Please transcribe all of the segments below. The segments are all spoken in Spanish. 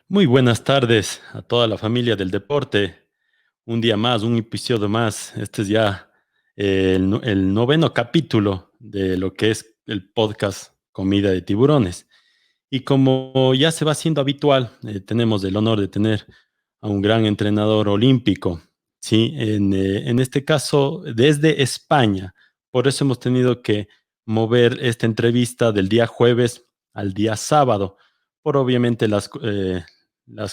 Muy buenas tardes a toda la familia del deporte. Un día más, un episodio más. Este es ya el noveno capítulo de lo que es el podcast Comida de Tiburones. Y como ya se va haciendo habitual, tenemos el honor de tener a un gran entrenador olímpico, ¿sí? En este caso, desde España. Por eso hemos tenido que mover esta entrevista del día jueves al día sábado, por obviamente las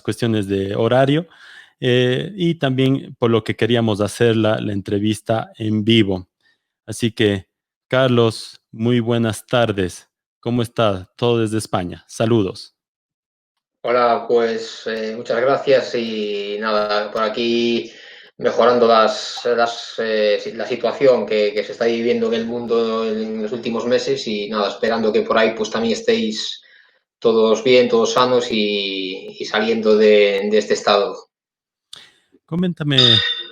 cuestiones de horario y también por lo que queríamos hacer la entrevista en vivo. Así que, Carlos, muy buenas tardes. ¿Cómo está? Todo desde España. Saludos. Hola, pues muchas gracias y nada, por aquí mejorando la situación que se está viviendo en el mundo en los últimos meses y nada, esperando que por ahí pues también estéis todos bien, todos sanos y saliendo de este estado. Coméntame,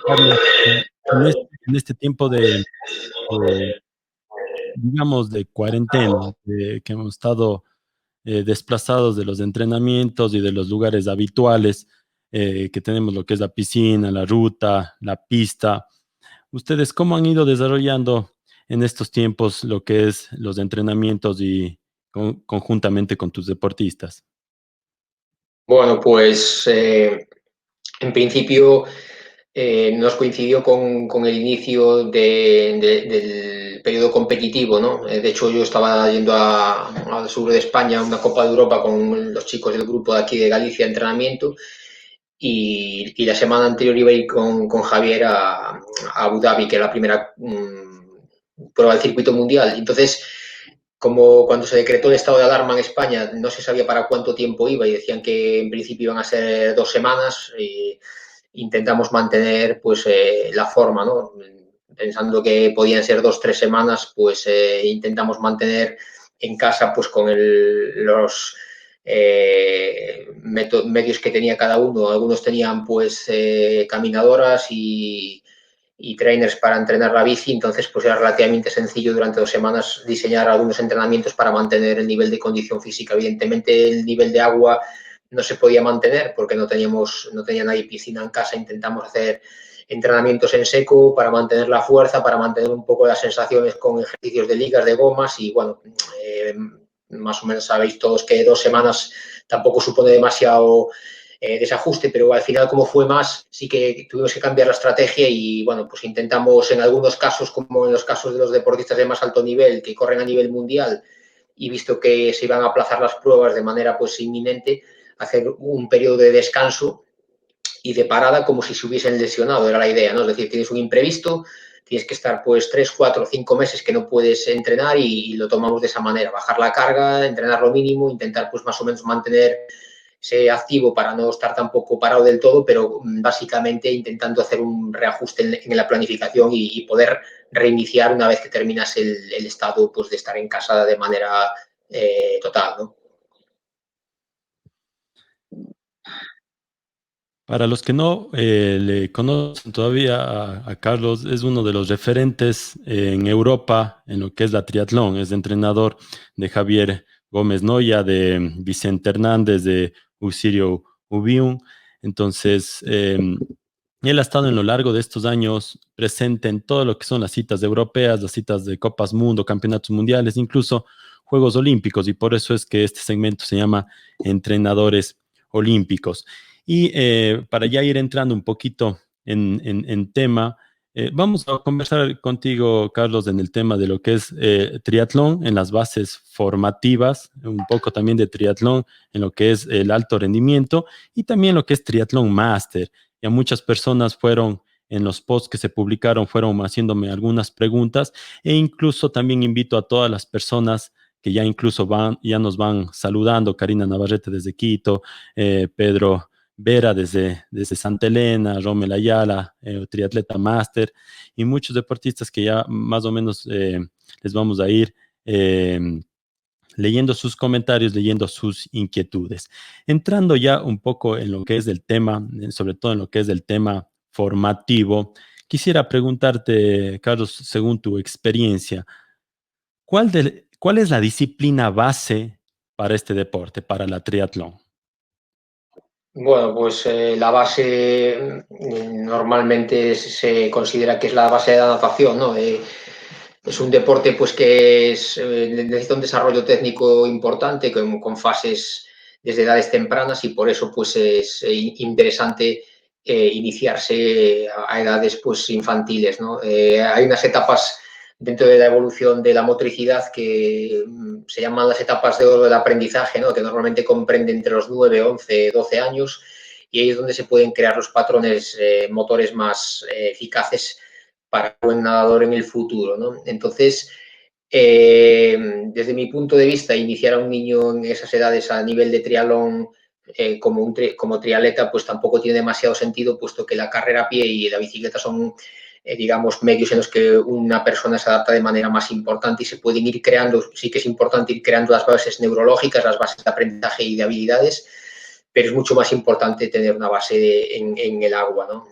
Carlos, en este tiempo de, digamos, de cuarentena, que hemos estado desplazados de los entrenamientos y de los lugares habituales, que tenemos lo que es la piscina, la ruta, la pista. ¿Ustedes cómo han ido desarrollando en estos tiempos lo que es los entrenamientos y conjuntamente con tus deportistas? Bueno, pues en principio nos coincidió con el inicio del periodo competitivo, ¿no? De hecho, yo estaba yendo al sur de España a una Copa de Europa con los chicos del grupo de aquí de Galicia de entrenamiento y la semana anterior iba a ir con Javier a Abu Dhabi, que era la primera prueba del circuito mundial. Entonces, como cuando se decretó el estado de alarma en España, no se sabía para cuánto tiempo iba y decían que en principio iban a ser 2 semanas. Intentamos mantener pues la forma, ¿no? Pensando que podían ser 2, 3 semanas, pues intentamos mantener en casa pues con los medios que tenía cada uno. Algunos tenían pues caminadoras y trainers para entrenar la bici, entonces pues era relativamente sencillo durante 2 semanas diseñar algunos entrenamientos para mantener el nivel de condición física. Evidentemente el nivel de agua no se podía mantener porque no tenía nadie piscina en casa, intentamos hacer entrenamientos en seco para mantener la fuerza, para mantener un poco las sensaciones con ejercicios de ligas, de gomas y bueno, más o menos sabéis todos que 2 semanas tampoco supone demasiado desajuste, pero al final como fue más, sí que tuvimos que cambiar la estrategia y bueno, pues intentamos en algunos casos, como en los casos de los deportistas de más alto nivel, que corren a nivel mundial, y visto que se iban a aplazar las pruebas de manera pues inminente, hacer un periodo de descanso y de parada como si se hubiesen lesionado, era la idea, ¿no? Es decir, tienes un imprevisto, tienes que estar pues 3, 4, 5 meses que no puedes entrenar y lo tomamos de esa manera, bajar la carga, entrenar lo mínimo, intentar pues más o menos mantener ese activo para no estar tampoco parado del todo, pero básicamente intentando hacer un reajuste en la planificación y poder reiniciar una vez que terminas el estado pues, de estar en casa de manera total, ¿no? Para los que no le conocen todavía a Carlos, es uno de los referentes en Europa en lo que es la triatlón. Es entrenador de Javier Gómez Noya, de Vicente Hernández, de Usirio Ubiun. Entonces, él ha estado en lo largo de estos años presente en todo lo que son las citas europeas, las citas de Copas Mundo, Campeonatos Mundiales, incluso Juegos Olímpicos. Y por eso es que este segmento se llama Entrenadores Olímpicos. Y para ya ir entrando un poquito en tema, vamos a conversar contigo, Carlos, en el tema de lo que es triatlón, en las bases formativas, un poco también de triatlón, en lo que es el alto rendimiento y también lo que es triatlón máster. Ya muchas personas fueron en los posts que se publicaron, fueron haciéndome algunas preguntas e incluso también invito a todas las personas que ya incluso ya nos van saludando, Karina Navarrete desde Quito, Pedro Vera desde Santa Elena, Rommel Ayala, triatleta máster, y muchos deportistas que ya más o menos les vamos a ir eh, leyendo sus comentarios, leyendo sus inquietudes. Entrando ya un poco en lo que es el tema, sobre todo en lo que es el tema formativo, quisiera preguntarte, Carlos, según tu experiencia, ¿cuál es la disciplina base para este deporte, para la triatlón? Bueno, pues la base normalmente se considera que es la base de la natación, ¿no? Es un deporte pues que necesita un desarrollo técnico importante con fases desde edades tempranas y por eso pues es interesante iniciarse a edades pues infantiles, ¿no? Hay unas etapas dentro de la evolución de la motricidad que se llaman las etapas de oro del aprendizaje, ¿no? Que normalmente comprenden entre los 9, 11, 12 años y ahí es donde se pueden crear los patrones motores más eficaces para un buen nadador en el futuro, ¿no? Entonces, desde mi punto de vista, iniciar a un niño en esas edades a nivel de triatlón como triatleta, pues tampoco tiene demasiado sentido, puesto que la carrera a pie y la bicicleta son, digamos, medios en los que una persona se adapta de manera más importante y se pueden ir creando, sí que es importante ir creando las bases neurológicas, las bases de aprendizaje y de habilidades, pero es mucho más importante tener una base en el agua, ¿no?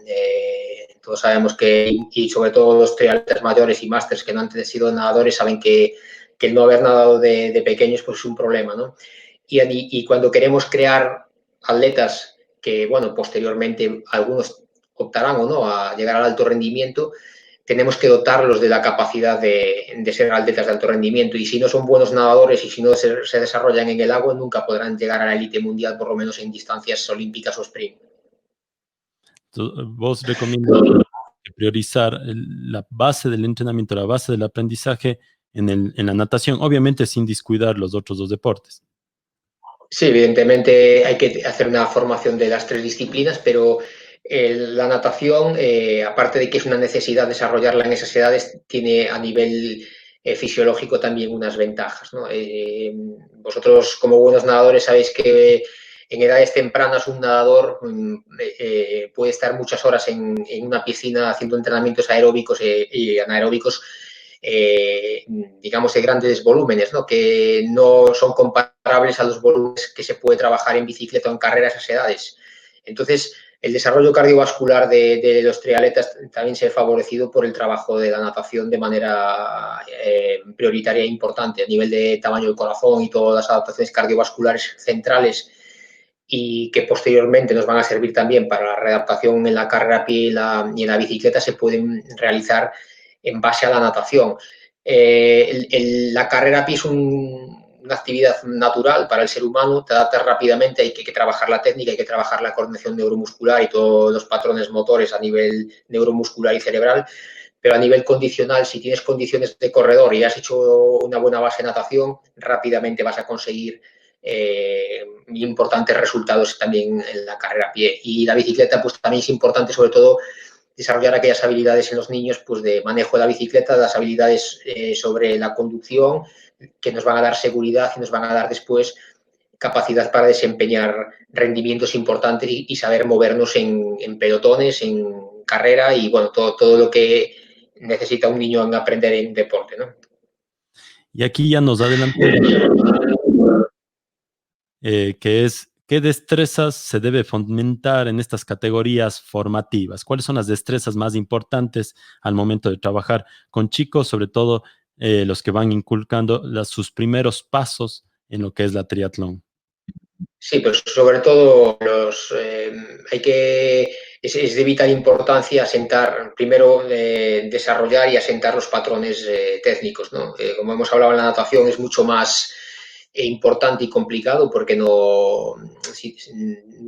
Todos sabemos que, y sobre todo los triatletas mayores y másters que no han sido nadadores, saben que el no haber nadado de pequeños pues es un problema, ¿no? Y cuando queremos crear atletas que, bueno, posteriormente algunos optarán o no a llegar al alto rendimiento, tenemos que dotarlos de la capacidad de ser atletas de alto rendimiento y si no son buenos nadadores y si no se desarrollan en el agua, nunca podrán llegar a la élite mundial, por lo menos en distancias olímpicas o sprint. Vos recomiendas priorizar la base del entrenamiento, la base del aprendizaje en la natación, obviamente sin descuidar los otros dos deportes. Sí, evidentemente hay que hacer una formación de las tres disciplinas, pero la natación, aparte de que es una necesidad desarrollarla en esas edades, tiene a nivel fisiológico también unas ventajas, ¿no? Vosotros, como buenos nadadores, sabéis que en edades tempranas un nadador puede estar muchas horas en una piscina haciendo entrenamientos aeróbicos y anaeróbicos digamos, de grandes volúmenes, ¿no? Que no son comparables a los volúmenes que se puede trabajar en bicicleta o en carrera a esas edades. Entonces, el desarrollo cardiovascular de los triatletas también se ha favorecido por el trabajo de la natación de manera prioritaria e importante a nivel de tamaño del corazón y todas las adaptaciones cardiovasculares centrales y que posteriormente nos van a servir también para la readaptación en la carrera a pie y en la bicicleta se pueden realizar en base a la natación. La carrera a pie es una actividad natural para el ser humano, te adaptas rápidamente, hay que trabajar la técnica, hay que trabajar la coordinación neuromuscular y todos los patrones motores a nivel neuromuscular y cerebral, pero a nivel condicional, si tienes condiciones de corredor y has hecho una buena base de natación, rápidamente vas a conseguir importantes resultados también en la carrera a pie. Y la bicicleta, pues también es importante, sobre todo, desarrollar aquellas habilidades en los niños pues de manejo de la bicicleta, las habilidades sobre la conducción que nos van a dar seguridad y nos van a dar después capacidad para desempeñar rendimientos importantes y saber movernos en pelotones, en carrera y bueno, todo lo que necesita un niño en aprender en deporte, ¿no? Y aquí ya nos adelantó que es qué destrezas se debe fomentar en estas categorías formativas. ¿Cuáles son las destrezas más importantes al momento de trabajar con chicos, sobre todo los que van inculcando sus primeros pasos en lo que es la triatlón? Sí, pues sobre todo es de vital importancia asentar, primero desarrollar y asentar los patrones técnicos, ¿no? Como hemos hablado en la natación es mucho más importante y complicado porque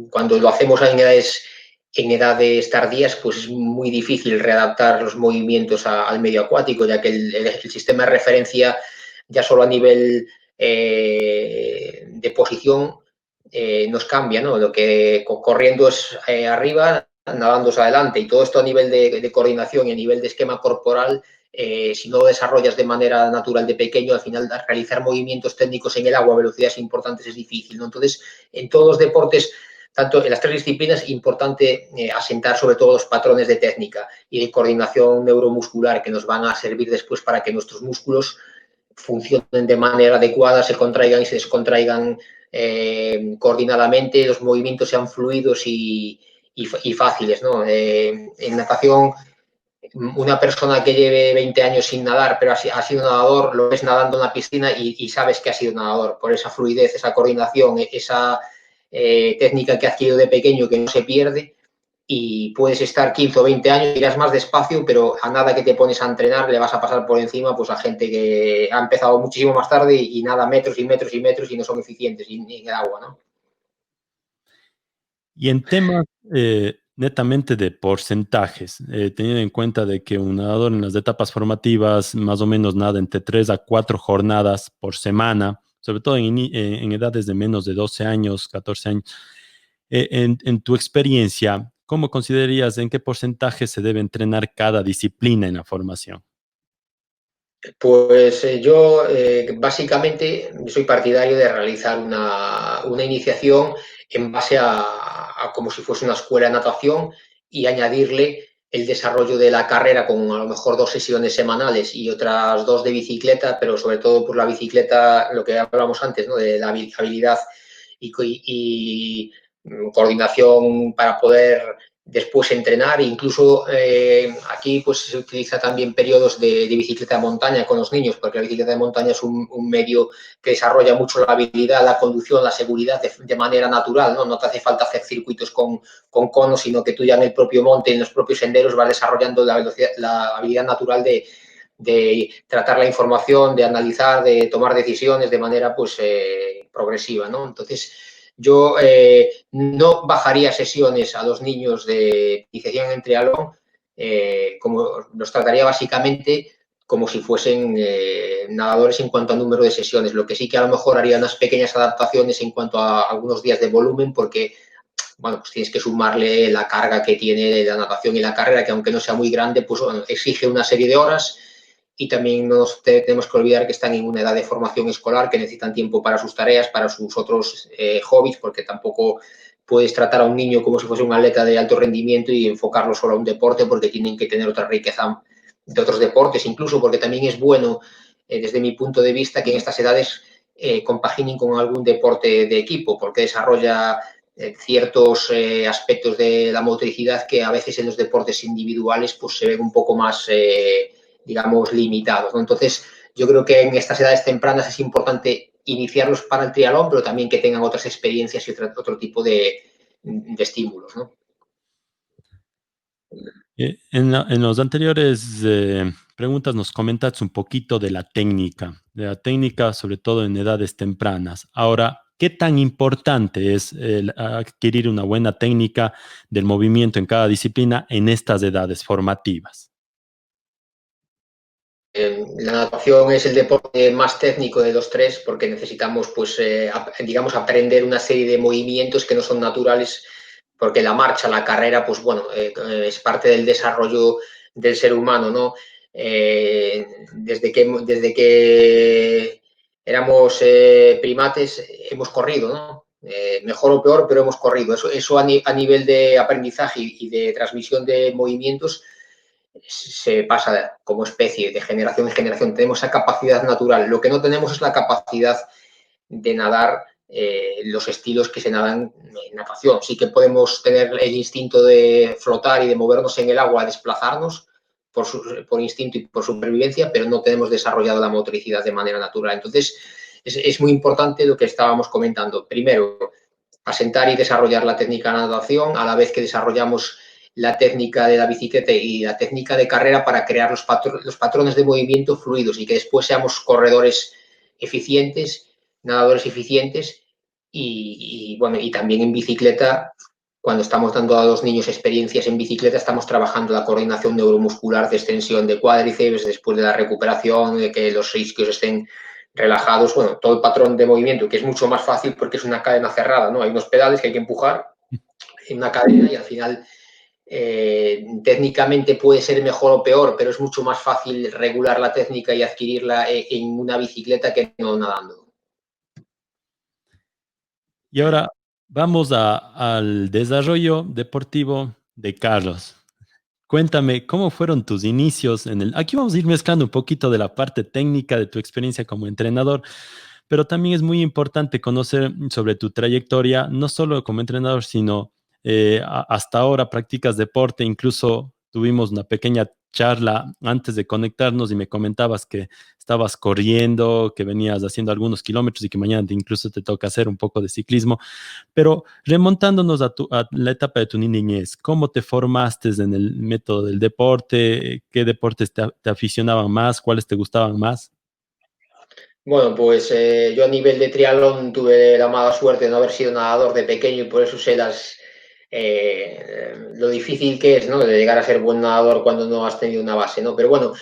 cuando lo hacemos en edades tardías, pues es muy difícil readaptar los movimientos al medio acuático, ya que el sistema de referencia ya solo a nivel de posición nos cambia, ¿no? Lo que corriendo es arriba, nadando es adelante y todo esto a nivel de coordinación y a nivel de esquema corporal, si no lo desarrollas de manera natural de pequeño, al final realizar movimientos técnicos en el agua a velocidades importantes es difícil, ¿no? Entonces, en todos los deportes, tanto en las tres disciplinas, es importante asentar sobre todo los patrones de técnica y de coordinación neuromuscular que nos van a servir después para que nuestros músculos funcionen de manera adecuada, se contraigan y se descontraigan coordinadamente, los movimientos sean fluidos y fáciles, ¿no? En natación, una persona que lleve 20 años sin nadar, pero ha sido nadador, lo ves nadando en la piscina y sabes que ha sido nadador, por esa fluidez, esa coordinación, técnica que ha adquirido de pequeño que no se pierde, y puedes estar 15 o 20 años, irás más despacio, pero a nada que te pones a entrenar le vas a pasar por encima pues a gente que ha empezado muchísimo más tarde y nada, metros y metros y metros y no son eficientes y ni en el agua, ¿no? Y en temas netamente de porcentajes, teniendo en cuenta de que un nadador en las etapas formativas más o menos nada entre 3 a 4 jornadas por semana, sobre todo en edades de menos de 12 años, 14 años, en tu experiencia, ¿cómo considerarías en qué porcentaje se debe entrenar cada disciplina en la formación? Pues yo básicamente soy partidario de realizar una iniciación en base a como si fuese una escuela de natación y añadirle el desarrollo de la carrera con a lo mejor 2 sesiones semanales y otras 2 de bicicleta, pero sobre todo por la bicicleta, lo que hablábamos antes, ¿no? De la habilidad y coordinación para poder después entrenar. Incluso aquí pues se utiliza también periodos de bicicleta de montaña con los niños, porque la bicicleta de montaña es un medio que desarrolla mucho la habilidad, la conducción, la seguridad de manera natural, ¿no? No te hace falta hacer circuitos con conos, sino que tú ya en el propio monte, en los propios senderos, vas desarrollando la habilidad natural de tratar la información, de analizar, de tomar decisiones de manera pues progresiva, ¿no? Entonces, yo no bajaría sesiones a los niños de iniciación en triatlón, como los trataría básicamente como si fuesen nadadores en cuanto a número de sesiones. Lo que sí que a lo mejor haría unas pequeñas adaptaciones en cuanto a algunos días de volumen, porque bueno, pues tienes que sumarle la carga que tiene la natación y la carrera, que aunque no sea muy grande, pues bueno, exige una serie de horas y también no nos tenemos que olvidar que están en una edad de formación escolar, que necesitan tiempo para sus tareas, para sus otros hobbies, porque tampoco puedes tratar a un niño como si fuese un atleta de alto rendimiento y enfocarlo solo a un deporte, porque tienen que tener otra riqueza de otros deportes, incluso porque también es bueno, desde mi punto de vista, que en estas edades compaginen con algún deporte de equipo, porque desarrolla ciertos aspectos de la motricidad que a veces en los deportes individuales pues se ven un poco más digamos, limitados, ¿no? Entonces, yo creo que en estas edades tempranas es importante iniciarlos para el triatlón, pero también que tengan otras experiencias y otro tipo de estímulos, ¿no? En los anteriores preguntas nos comentaste un poquito de la técnica sobre todo en edades tempranas. Ahora, ¿qué tan importante es el adquirir una buena técnica del movimiento en cada disciplina en estas edades formativas? La natación es el deporte más técnico de los tres porque necesitamos, pues, digamos, aprender una serie de movimientos que no son naturales porque la marcha, la carrera, pues bueno, es parte del desarrollo del ser humano, ¿no? Desde que éramos primates hemos corrido, ¿no? Mejor o peor, pero hemos corrido. Eso a nivel de aprendizaje y de transmisión de movimientos se pasa como especie de generación en generación. Tenemos esa capacidad natural. Lo que no tenemos es la capacidad de nadar los estilos que se nadan en natación. Sí que podemos tener el instinto de flotar y de movernos en el agua, desplazarnos por instinto y por supervivencia, pero no tenemos desarrollado la motricidad de manera natural. Entonces, es muy importante lo que estábamos comentando. Primero, asentar y desarrollar la técnica de natación, a la vez que desarrollamos la técnica de la bicicleta y la técnica de carrera para crear los patrones de movimiento fluidos y que después seamos corredores eficientes, nadadores eficientes bueno, y también en bicicleta, cuando estamos dando a los niños experiencias en bicicleta, estamos trabajando la coordinación neuromuscular de extensión de cuádriceps, después de la recuperación, de que los isquios estén relajados, bueno, todo el patrón de movimiento, que es mucho más fácil porque es una cadena cerrada, ¿no? Hay unos pedales que hay que empujar en una cadena y al final técnicamente puede ser mejor o peor, pero es mucho más fácil regular la técnica y adquirirla en una bicicleta que no nadando. Y ahora vamos al desarrollo deportivo de Carlos. Cuéntame, ¿cómo fueron tus inicios en el... Aquí vamos a ir mezclando un poquito de la parte técnica de tu experiencia como entrenador, pero también es muy importante conocer sobre tu trayectoria, no solo como entrenador, sino hasta ahora practicas deporte, incluso tuvimos una pequeña charla antes de conectarnos y me comentabas que estabas corriendo, que venías haciendo algunos kilómetros y que mañana incluso te toca hacer un poco de ciclismo. Pero remontándonos a la etapa de tu niñez, ¿cómo te formaste en el método del deporte? ¿Qué deportes te aficionaban más? ¿Cuáles te gustaban más? Bueno, pues yo a nivel de triatlón tuve la mala suerte de no haber sido nadador de pequeño y por eso sé lo difícil que es, ¿no? De llegar a ser buen nadador cuando no has tenido una base, ¿no? Pero bueno,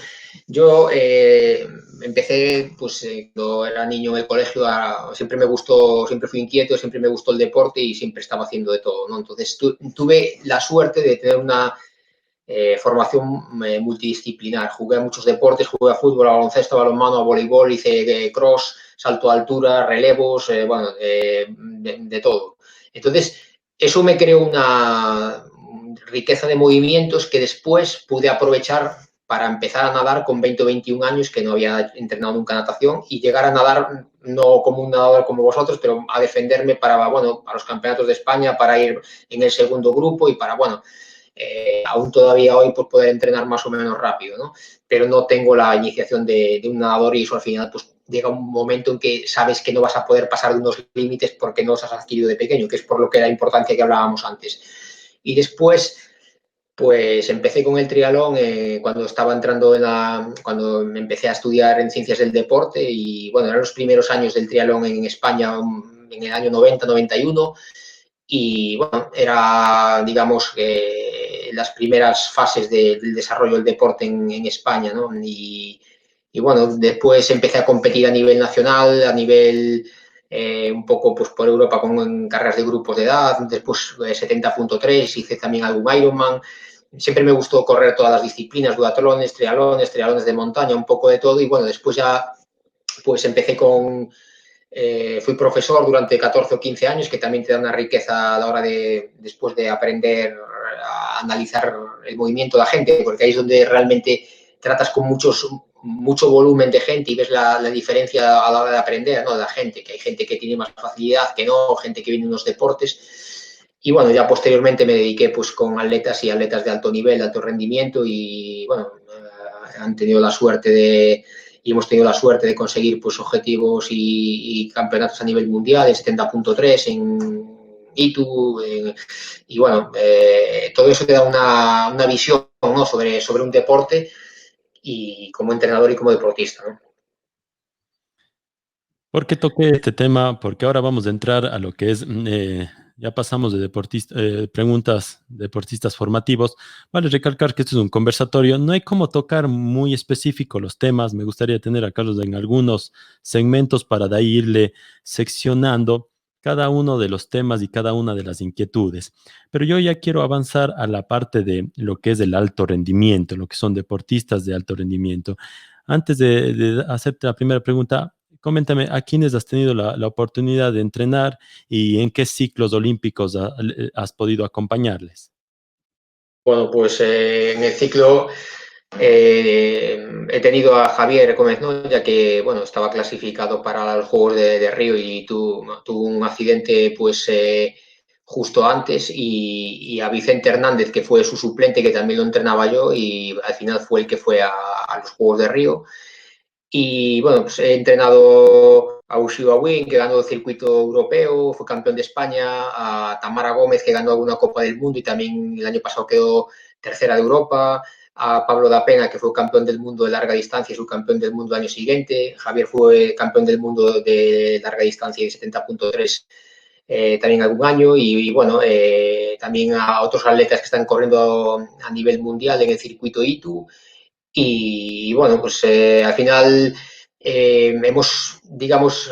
yo empecé, pues cuando era niño en el colegio, siempre me gustó, siempre fui inquieto, siempre me gustó el deporte y siempre estaba haciendo de todo, ¿no? Entonces tuve la suerte de tener una formación multidisciplinar. Jugué a muchos deportes, jugué a fútbol, a baloncesto, a balonmano, a voleibol, hice cross, salto a altura, relevos, bueno, de todo. Entonces, eso me creó una riqueza de movimientos que después pude aprovechar para empezar a nadar con 20 o 21 años, que no había entrenado nunca natación, y llegar a nadar, no como un nadador como vosotros, pero a defenderme para, bueno, para los campeonatos de España, para ir en el segundo grupo y para, bueno, aún todavía hoy pues, poder entrenar más o menos rápido, ¿no? Pero no tengo la iniciación de un nadador y eso al final pues llega un momento en que sabes que no vas a poder pasar de unos límites porque no los has adquirido de pequeño, que es por lo que la importancia que hablábamos antes. Y después, pues empecé con el triatlón cuando estaba entrando cuando me empecé a estudiar en ciencias del deporte y bueno, eran los primeros años del triatlón en España en el año 90, 91 y bueno, era, digamos, las primeras fases del desarrollo del deporte en España, ¿no? Y, bueno, después empecé a competir a nivel nacional, a nivel un poco pues por Europa con carreras de grupos de edad, después 70.3, hice también algún Ironman. Siempre me gustó correr todas las disciplinas, duatlones, trialones de montaña, un poco de todo y bueno, después ya pues empecé fui profesor durante 14 o 15 años, que también te da una riqueza a la hora de, después de aprender a analizar el movimiento de la gente, porque ahí es donde realmente tratas con mucho volumen de gente y ves la diferencia a la hora de aprender, ¿no? De la gente, que hay gente que tiene más facilidad que no, gente que viene de unos deportes. Y bueno, ya posteriormente me dediqué pues con atletas y atletas de alto nivel, de alto rendimiento y bueno, han tenido la suerte y hemos tenido la suerte de conseguir pues, objetivos y campeonatos a nivel mundial en 70.3, en ITU, y bueno, todo eso te da una visión, ¿no? sobre un deporte y como entrenador y como deportista, ¿no? ¿Por qué toqué este tema? Porque ahora vamos a entrar a lo que es, ya pasamos de preguntas deportistas formativos. Vale recalcar que esto es un conversatorio, no hay como tocar muy específico los temas. Me gustaría tener a Carlos en algunos segmentos para de ahí irle seccionando cada uno de los temas y cada una de las inquietudes. Pero yo ya quiero avanzar a la parte de lo que es el alto rendimiento, lo que son deportistas de alto rendimiento. Antes de hacerte la primera pregunta, coméntame, ¿a quiénes has tenido la oportunidad de entrenar y en qué ciclos olímpicos has podido acompañarles? Bueno, pues en el ciclo he tenido a Javier Gómez Noya, que bueno, estaba clasificado para los Juegos de Río y tuvo un accidente pues justo antes y a Vicente Hernández, que fue su suplente, que también lo entrenaba yo y al final fue el que fue a los Juegos de Río. Y bueno, pues he entrenado a Ushio Awin, que ganó el circuito europeo, fue campeón de España, a Tamara Gómez, que ganó alguna Copa del Mundo y también el año pasado quedó tercera de Europa, a Pablo da Pena, que fue campeón del mundo de larga distancia y subcampeón del mundo el año siguiente, Javier fue campeón del mundo de larga distancia de 70.3 también algún año y bueno, también a otros atletas que están corriendo a nivel mundial en el circuito ITU y bueno, pues al final hemos, digamos,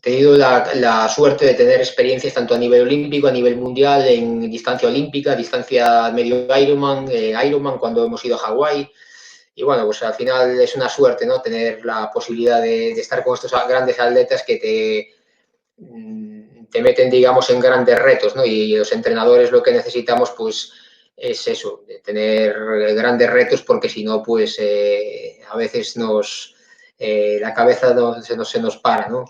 tenido la suerte de tener experiencias tanto a nivel olímpico, a nivel mundial, en distancia olímpica, distancia medio Ironman, Ironman cuando hemos ido a Hawái. Y bueno, pues al final es una suerte, ¿no? Tener la posibilidad de estar con estos grandes atletas que te meten, digamos, en grandes retos, ¿no? Y los entrenadores lo que necesitamos, pues, es eso, de tener grandes retos, porque si no, pues, a veces la cabeza no, se nos para, ¿no?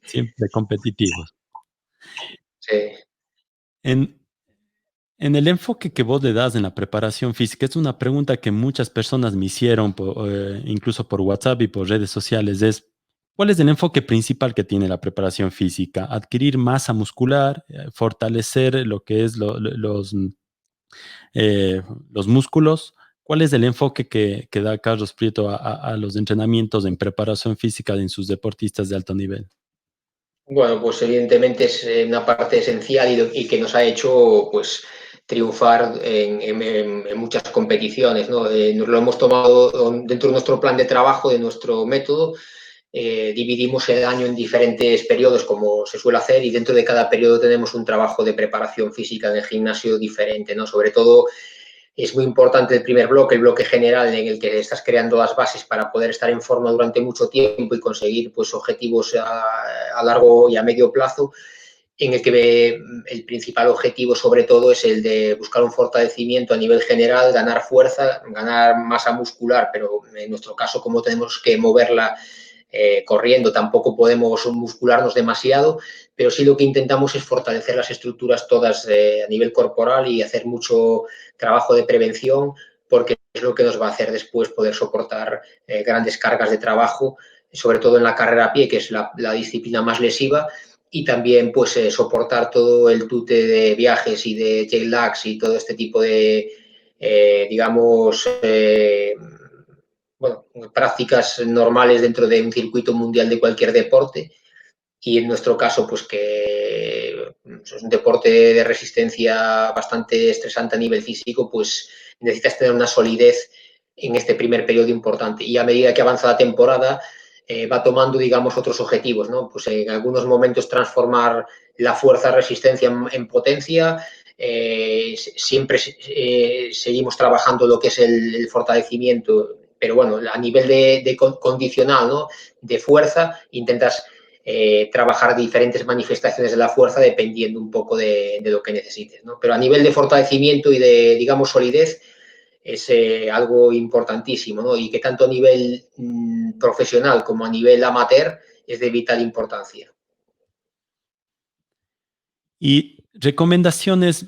Siempre competitivos. Sí. En, En el enfoque que vos le das en la preparación física, es una pregunta que muchas personas me hicieron, incluso por WhatsApp y por redes sociales, es ¿cuál es el enfoque principal que tiene la preparación física? ¿Adquirir masa muscular, fortalecer lo que es eh, los músculos? ¿Cuál es el enfoque que da Carlos Prieto a los entrenamientos en preparación física en sus deportistas de alto nivel? Bueno, pues evidentemente es una parte esencial y que nos ha hecho pues triunfar en muchas competiciones, ¿no? Nos lo hemos tomado dentro de nuestro plan de trabajo, de nuestro método. Dividimos el año en diferentes periodos, como se suele hacer, y dentro de cada periodo tenemos un trabajo de preparación física en el gimnasio diferente, ¿no? Sobre todo es muy importante el primer bloque, el bloque general, en el que estás creando las bases para poder estar en forma durante mucho tiempo y conseguir pues, objetivos a largo y a medio plazo, en el que el principal objetivo sobre todo es el de buscar un fortalecimiento a nivel general, ganar fuerza, ganar masa muscular, pero en nuestro caso como tenemos que moverla corriendo tampoco podemos muscularnos demasiado, pero sí lo que intentamos es fortalecer las estructuras todas a nivel corporal y hacer mucho trabajo de prevención, porque es lo que nos va a hacer después poder soportar grandes cargas de trabajo, sobre todo en la carrera a pie, que es la disciplina más lesiva, y también pues soportar todo el tute de viajes y de jet lags y todo este tipo de, digamos, bueno, prácticas normales dentro de un circuito mundial de cualquier deporte. Y en nuestro caso, pues que es un deporte de resistencia bastante estresante a nivel físico, pues necesitas tener una solidez en este primer periodo importante. Y a medida que avanza la temporada, va tomando, digamos, otros objetivos, ¿no? Pues en algunos momentos transformar la fuerza resistencia en potencia. Siempre seguimos trabajando lo que es el fortalecimiento, pero bueno, a nivel de condicional, ¿no? De fuerza, intentas trabajar diferentes manifestaciones de la fuerza dependiendo un poco de lo que necesites, ¿no? Pero a nivel de fortalecimiento y de, digamos, solidez es algo importantísimo, ¿no? Y que tanto a nivel profesional como a nivel amateur es de vital importancia. Y recomendaciones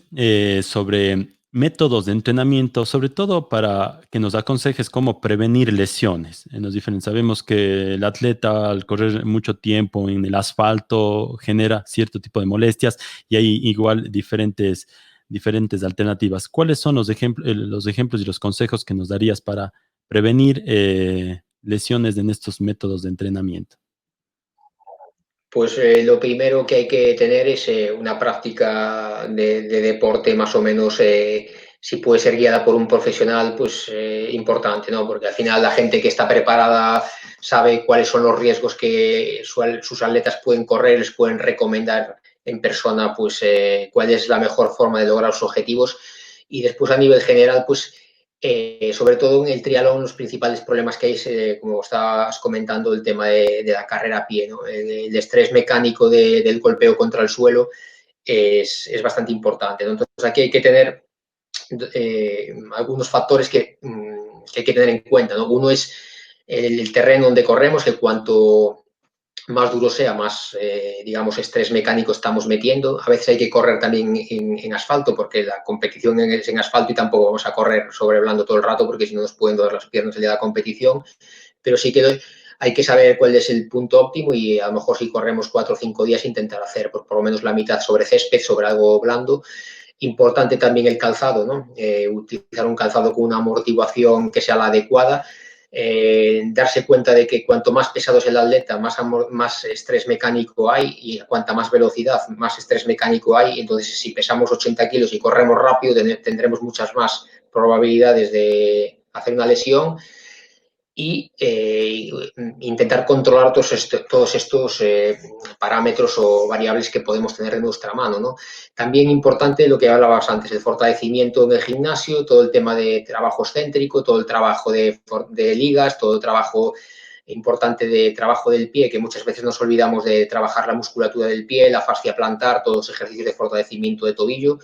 sobre métodos de entrenamiento, sobre todo para que nos aconsejes cómo prevenir lesiones en los diferentes. Sabemos que el atleta al correr mucho tiempo en el asfalto genera cierto tipo de molestias y hay igual diferentes alternativas. ¿Cuáles son los ejemplos y los consejos que nos darías para prevenir lesiones en estos métodos de entrenamiento? Pues lo primero que hay que tener es una práctica de deporte más o menos, si puede ser guiada por un profesional, pues importante, ¿no? Porque al final la gente que está preparada sabe cuáles son los riesgos que sus atletas pueden correr, les pueden recomendar en persona, pues cuál es la mejor forma de lograr sus objetivos. Y después a nivel general, pues sobre todo en el triatlón, los principales problemas que hay es, como estabas comentando, el tema de la carrera a pie, ¿no? El estrés mecánico del golpeo contra el suelo es bastante importante, ¿no? Entonces aquí hay que tener algunos factores que hay que tener en cuenta, ¿no? Uno es el terreno donde corremos, que cuanto más duro sea, más, digamos, estrés mecánico estamos metiendo. A veces hay que correr también en asfalto, porque la competición es en asfalto y tampoco vamos a correr sobre blando todo el rato, porque si no nos pueden doler las piernas el día de la competición. Pero sí que hay que saber cuál es el punto óptimo y a lo mejor si corremos 4 o 5 días intentar hacer por lo menos la mitad sobre césped, sobre algo blando. Importante también el calzado, ¿no? Utilizar un calzado con una amortiguación que sea la adecuada, darse cuenta de que cuanto más pesado es el atleta, más estrés mecánico hay y cuanta más velocidad, más estrés mecánico hay. Entonces, si pesamos 80 kilos y corremos rápido, tendremos muchas más probabilidades de hacer una lesión y intentar controlar todos estos parámetros o variables que podemos tener en nuestra mano, ¿no? También importante lo que hablabas antes, el fortalecimiento en el gimnasio, todo el tema de trabajo excéntrico, todo el trabajo de ligas, todo el trabajo importante de trabajo del pie, que muchas veces nos olvidamos de trabajar la musculatura del pie, la fascia plantar, todos los ejercicios de fortalecimiento de tobillo.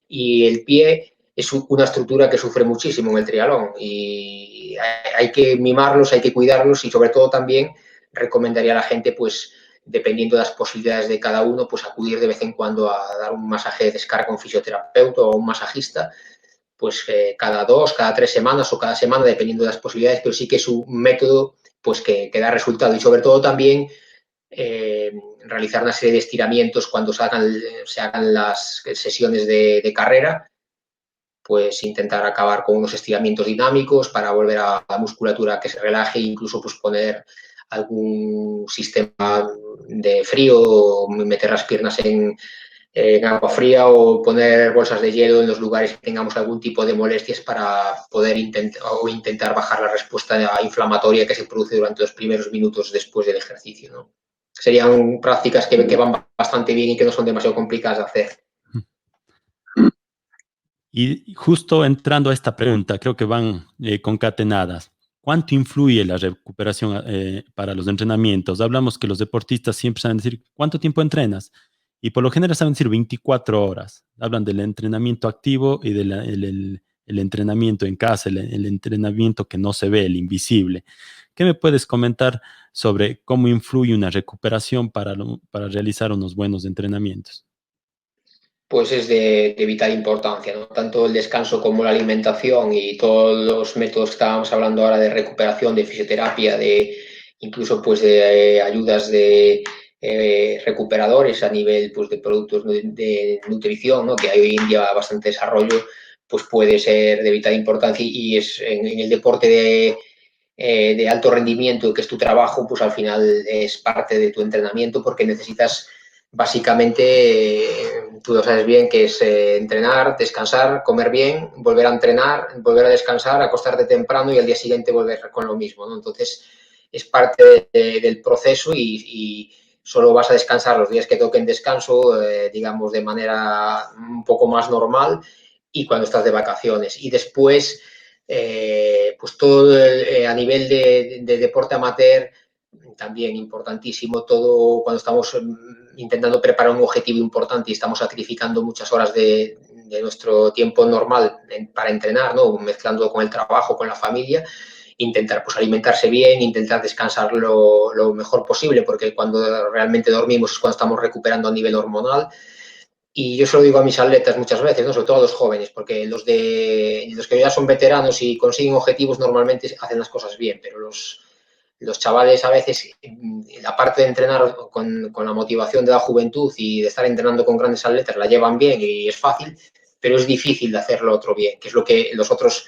Y el pie es una estructura que sufre muchísimo en el triatlón y hay que mimarlos, hay que cuidarlos y sobre todo también recomendaría a la gente pues dependiendo de las posibilidades de cada uno, pues acudir de vez en cuando a dar un masaje de descarga a un fisioterapeuta o a un masajista, pues cada 2, cada 3 semanas o cada semana, dependiendo de las posibilidades, pero sí que es un método pues que da resultado y sobre todo también realizar una serie de estiramientos cuando se hagan las sesiones de carrera, pues intentar acabar con unos estiramientos dinámicos para volver a la musculatura que se relaje e incluso pues poner algún sistema de frío, meter las piernas en agua fría o poner bolsas de hielo en los lugares que tengamos algún tipo de molestias para poder intentar bajar la respuesta inflamatoria que se produce durante los primeros minutos después del ejercicio, ¿no? Serían prácticas que van bastante bien y que no son demasiado complicadas de hacer. Y justo entrando a esta pregunta, creo que van concatenadas. ¿Cuánto influye la recuperación para los entrenamientos? Hablamos que los deportistas siempre saben decir, ¿cuánto tiempo entrenas? Y por lo general saben decir 24 horas. Hablan del entrenamiento activo y del el entrenamiento en casa, el entrenamiento que no se ve, el invisible. ¿Qué me puedes comentar sobre cómo influye una recuperación para realizar unos buenos entrenamientos? Pues es de vital importancia, ¿no? Tanto el descanso como la alimentación y todos los métodos que estábamos hablando ahora de recuperación, de fisioterapia, de incluso pues de ayudas de recuperadores a nivel pues, de productos de nutrición, ¿no? Que hay hoy en día bastante desarrollo, pues puede ser de vital importancia y es en el deporte de alto rendimiento, que es tu trabajo, pues al final es parte de tu entrenamiento porque necesitas básicamente, tú lo sabes bien, que es entrenar, descansar, comer bien, volver a entrenar, volver a descansar, acostarte temprano y al día siguiente volver con lo mismo, ¿no? Entonces, es parte del proceso y solo vas a descansar los días que toquen descanso, digamos, de manera un poco más normal y cuando estás de vacaciones. Y después, pues todo a nivel de deporte amateur, también importantísimo, todo cuando estamos intentando preparar un objetivo importante y estamos sacrificando muchas horas de nuestro tiempo normal para entrenar, ¿no? Mezclando con el trabajo, con la familia, intentar pues alimentarse bien, intentar descansar lo mejor posible, porque cuando realmente dormimos es cuando estamos recuperando a nivel hormonal. Y yo se lo digo a mis atletas muchas veces, ¿no? Sobre todo a los jóvenes, porque los que ya son veteranos y consiguen objetivos normalmente hacen las cosas bien, pero los chavales a veces, la parte de entrenar con la motivación de la juventud y de estar entrenando con grandes atletas la llevan bien y es fácil, pero es difícil de hacerlo otro bien, que es lo que los otros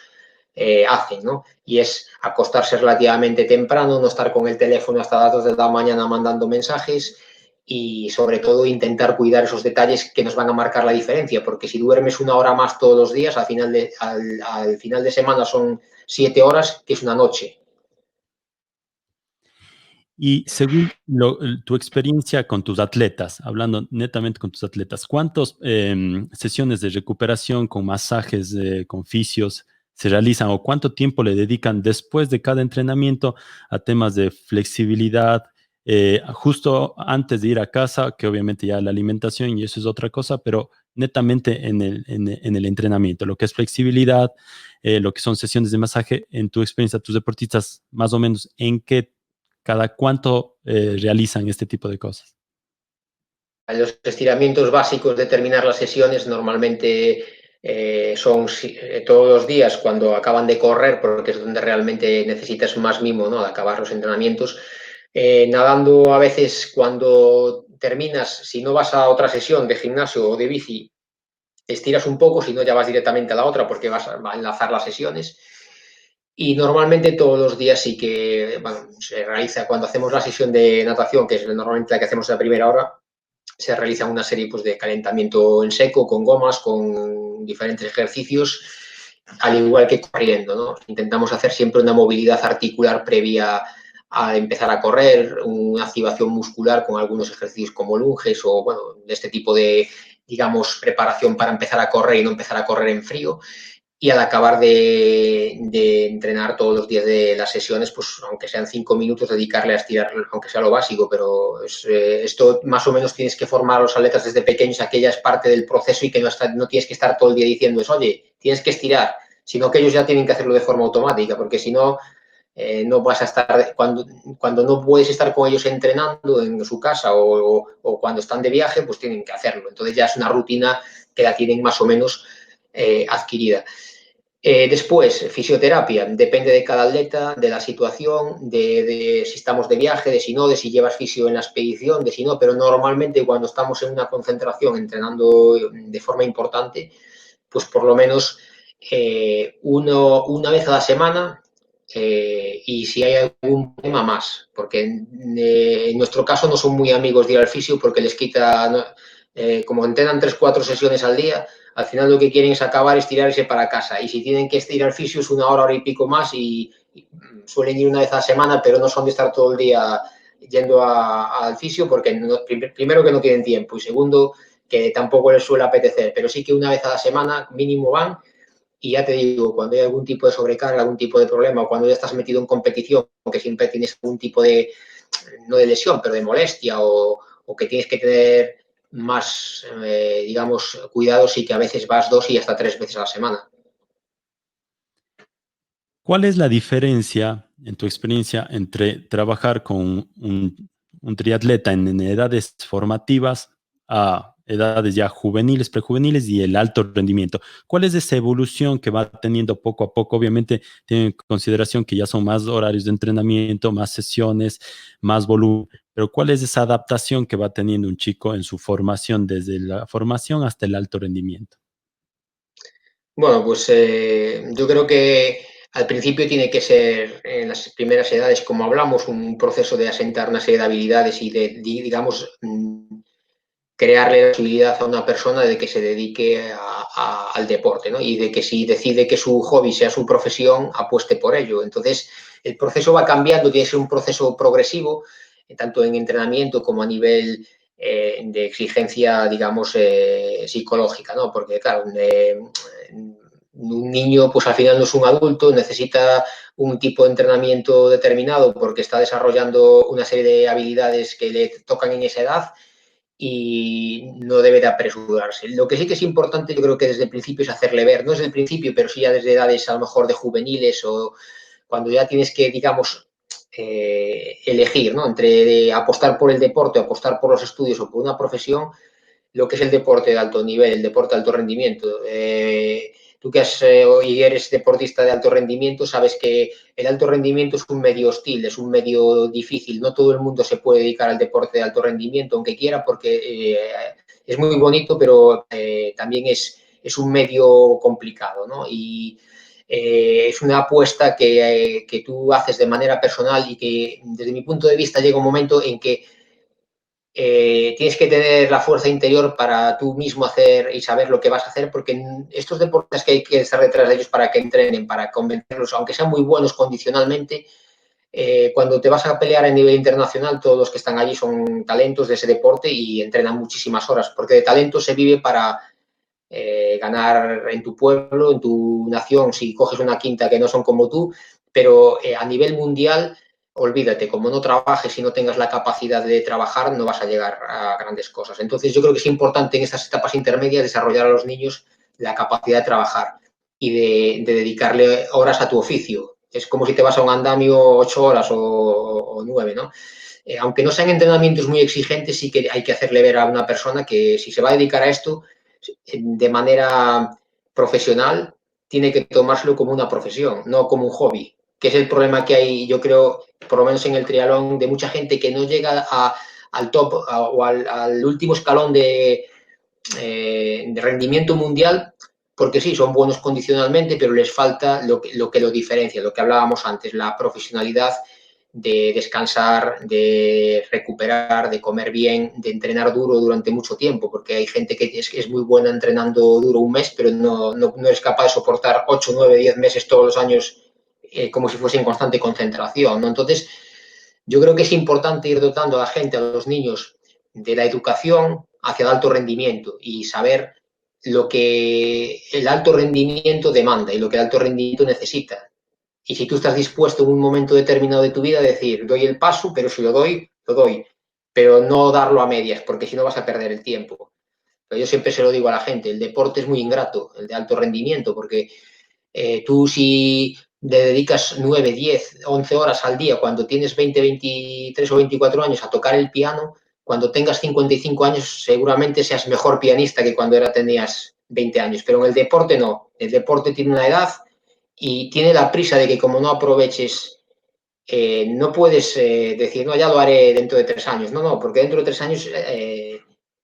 hacen, ¿no? Y es acostarse relativamente temprano, no estar con el teléfono hasta las 2 de la mañana mandando mensajes y sobre todo intentar cuidar esos detalles que nos van a marcar la diferencia, porque si duermes una hora más todos los días, al final de semana son 7 horas, que es una noche. Y según tu experiencia con tus atletas, hablando netamente con tus atletas, ¿cuántas sesiones de recuperación con masajes, con fisios se realizan o cuánto tiempo le dedican después de cada entrenamiento a temas de flexibilidad, justo antes de ir a casa, que obviamente ya la alimentación y eso es otra cosa, pero netamente en el entrenamiento, lo que es flexibilidad, lo que son sesiones de masaje, en tu experiencia, tus deportistas, más o menos, ¿en qué cada cuánto realizan este tipo de cosas? Los estiramientos básicos de terminar las sesiones normalmente son todos los días cuando acaban de correr, porque es donde realmente necesitas más mimo, ¿no? Al acabar los entrenamientos. Nadando a veces cuando terminas, si no vas a otra sesión de gimnasio o de bici, estiras un poco, si no ya vas directamente a la otra porque va a enlazar las sesiones. Y normalmente todos los días sí que bueno, se realiza, cuando hacemos la sesión de natación, que es normalmente la que hacemos a la primera hora, se realiza una serie pues, de calentamiento en seco, con gomas, con diferentes ejercicios, al igual que corriendo, ¿no? Intentamos hacer siempre una movilidad articular previa a empezar a correr, una activación muscular con algunos ejercicios como lunges o, bueno, de este tipo de, digamos, preparación para empezar a correr y no empezar a correr en frío. Y al acabar de entrenar todos los días de las sesiones, pues aunque sean 5 minutos, dedicarle a estirar, aunque sea lo básico, pero esto más o menos tienes que formar a los atletas desde pequeños, aquella es parte del proceso y que no tienes que estar todo el día diciendo oye, tienes que estirar, sino que ellos ya tienen que hacerlo de forma automática, porque si no, no vas a estar, cuando no puedes estar con ellos entrenando en su casa o cuando están de viaje, pues tienen que hacerlo. Entonces ya es una rutina que la tienen más o menos adquirida. Después, fisioterapia, depende de cada atleta, de la situación, de si estamos de viaje, de si no, de si llevas fisio en la expedición, de si no, pero normalmente cuando estamos en una concentración entrenando de forma importante, pues por lo menos una vez a la semana y si hay algún tema más, porque en nuestro caso no son muy amigos de ir al fisio porque les quita, ¿no? Como entrenan 3 4 sesiones al día, al final lo que quieren es acabar, estirarse para casa. Y si tienen que ir al fisio es una hora y pico más y suelen ir una vez a la semana, pero no son de estar todo el día yendo al fisio porque primero que no tienen tiempo y segundo que tampoco les suele apetecer, pero sí que una vez a la semana mínimo van y ya te digo, cuando hay algún tipo de sobrecarga, algún tipo de problema o cuando ya estás metido en competición, que siempre tienes algún tipo de, no de lesión, pero de molestia o que tienes que tener más, digamos, cuidados y que a veces vas 2 y hasta 3 veces a la semana. ¿Cuál es la diferencia, en tu experiencia, entre trabajar con un triatleta en edades formativas a edades ya juveniles, prejuveniles y el alto rendimiento? ¿Cuál es esa evolución que va teniendo poco a poco? Obviamente, tienen en consideración que ya son más horarios de entrenamiento, más sesiones, más volumen, pero ¿cuál es esa adaptación que va teniendo un chico en su formación, desde la formación hasta el alto rendimiento? Bueno, pues yo creo que al principio tiene que ser en las primeras edades, como hablamos, un proceso de asentar una serie de habilidades y de, digamos, crearle la posibilidad a una persona de que se dedique al deporte, ¿no? Y de que si decide que su hobby sea su profesión, apueste por ello. Entonces, el proceso va cambiando, tiene que ser un proceso progresivo, tanto en entrenamiento como a nivel de exigencia, digamos, psicológica, ¿no? Porque, claro, un niño, pues al final no es un adulto, necesita un tipo de entrenamiento determinado porque está desarrollando una serie de habilidades que le tocan en esa edad y no debe de apresurarse. Lo que sí que es importante, yo creo que desde el principio es hacerle ver, no desde el principio, pero sí ya desde edades a lo mejor de juveniles o cuando ya tienes que, digamos, elegir, ¿no? Entre apostar por el deporte, apostar por los estudios o por una profesión, lo que es el deporte de alto nivel, el deporte de alto rendimiento. Tú que hoy eres deportista de alto rendimiento, sabes que el alto rendimiento es un medio hostil, es un medio difícil. No todo el mundo se puede dedicar al deporte de alto rendimiento, aunque quiera, porque es muy bonito, pero también es un medio complicado, ¿no? Y es una apuesta que tú haces de manera personal y que desde mi punto de vista llega un momento en que tienes que tener la fuerza interior para tú mismo hacer y saber lo que vas a hacer, porque estos deportes que hay que estar detrás de ellos para que entrenen, para convencerlos, aunque sean muy buenos condicionalmente, cuando te vas a pelear a nivel internacional, todos los que están allí son talentos de ese deporte y entrenan muchísimas horas, porque de talento se vive para ganar en tu pueblo, en tu nación, si coges una quinta que no son como tú, pero a nivel mundial, olvídate, como no trabajes y no tengas la capacidad de trabajar, no vas a llegar a grandes cosas. Entonces yo creo que es importante en estas etapas intermedias desarrollar a los niños la capacidad de trabajar y de dedicarle horas a tu oficio. Es como si te vas a un andamio 8 horas o 9, ¿no? Aunque no sean entrenamientos muy exigentes, sí que hay que hacerle ver a una persona que si se va a dedicar a esto, de manera profesional, tiene que tomárselo como una profesión, no como un hobby, que es el problema que hay, yo creo, por lo menos en el triatlón, de mucha gente que no llega al top o al último escalón de rendimiento mundial, porque sí, son buenos condicionalmente, pero les falta lo que lo diferencia, lo que hablábamos antes, la profesionalidad de descansar, de recuperar, de comer bien, de entrenar duro durante mucho tiempo, porque hay gente que es muy buena entrenando duro un mes, pero no es capaz de soportar 8 9 10 meses todos los años como si fuese en constante concentración, ¿no? Entonces, yo creo que es importante ir dotando a la gente, a los niños, de la educación hacia el alto rendimiento y saber lo que el alto rendimiento demanda y lo que el alto rendimiento necesita. Y si tú estás dispuesto en un momento determinado de tu vida a decir, doy el paso, pero si lo doy, lo doy. Pero no darlo a medias, porque si no vas a perder el tiempo. Pero yo siempre se lo digo a la gente, el deporte es muy ingrato, el de alto rendimiento, porque tú si le dedicas 9, 10, 11 horas al día cuando tienes 20, 23 o 24 años a tocar el piano, cuando tengas 55 años seguramente seas mejor pianista que cuando tenías 20 años, pero en el deporte no, el deporte tiene una edad y tiene la prisa de que como no aproveches, no puedes decir, no, ya lo haré dentro de 3 años, no, porque dentro de 3 años,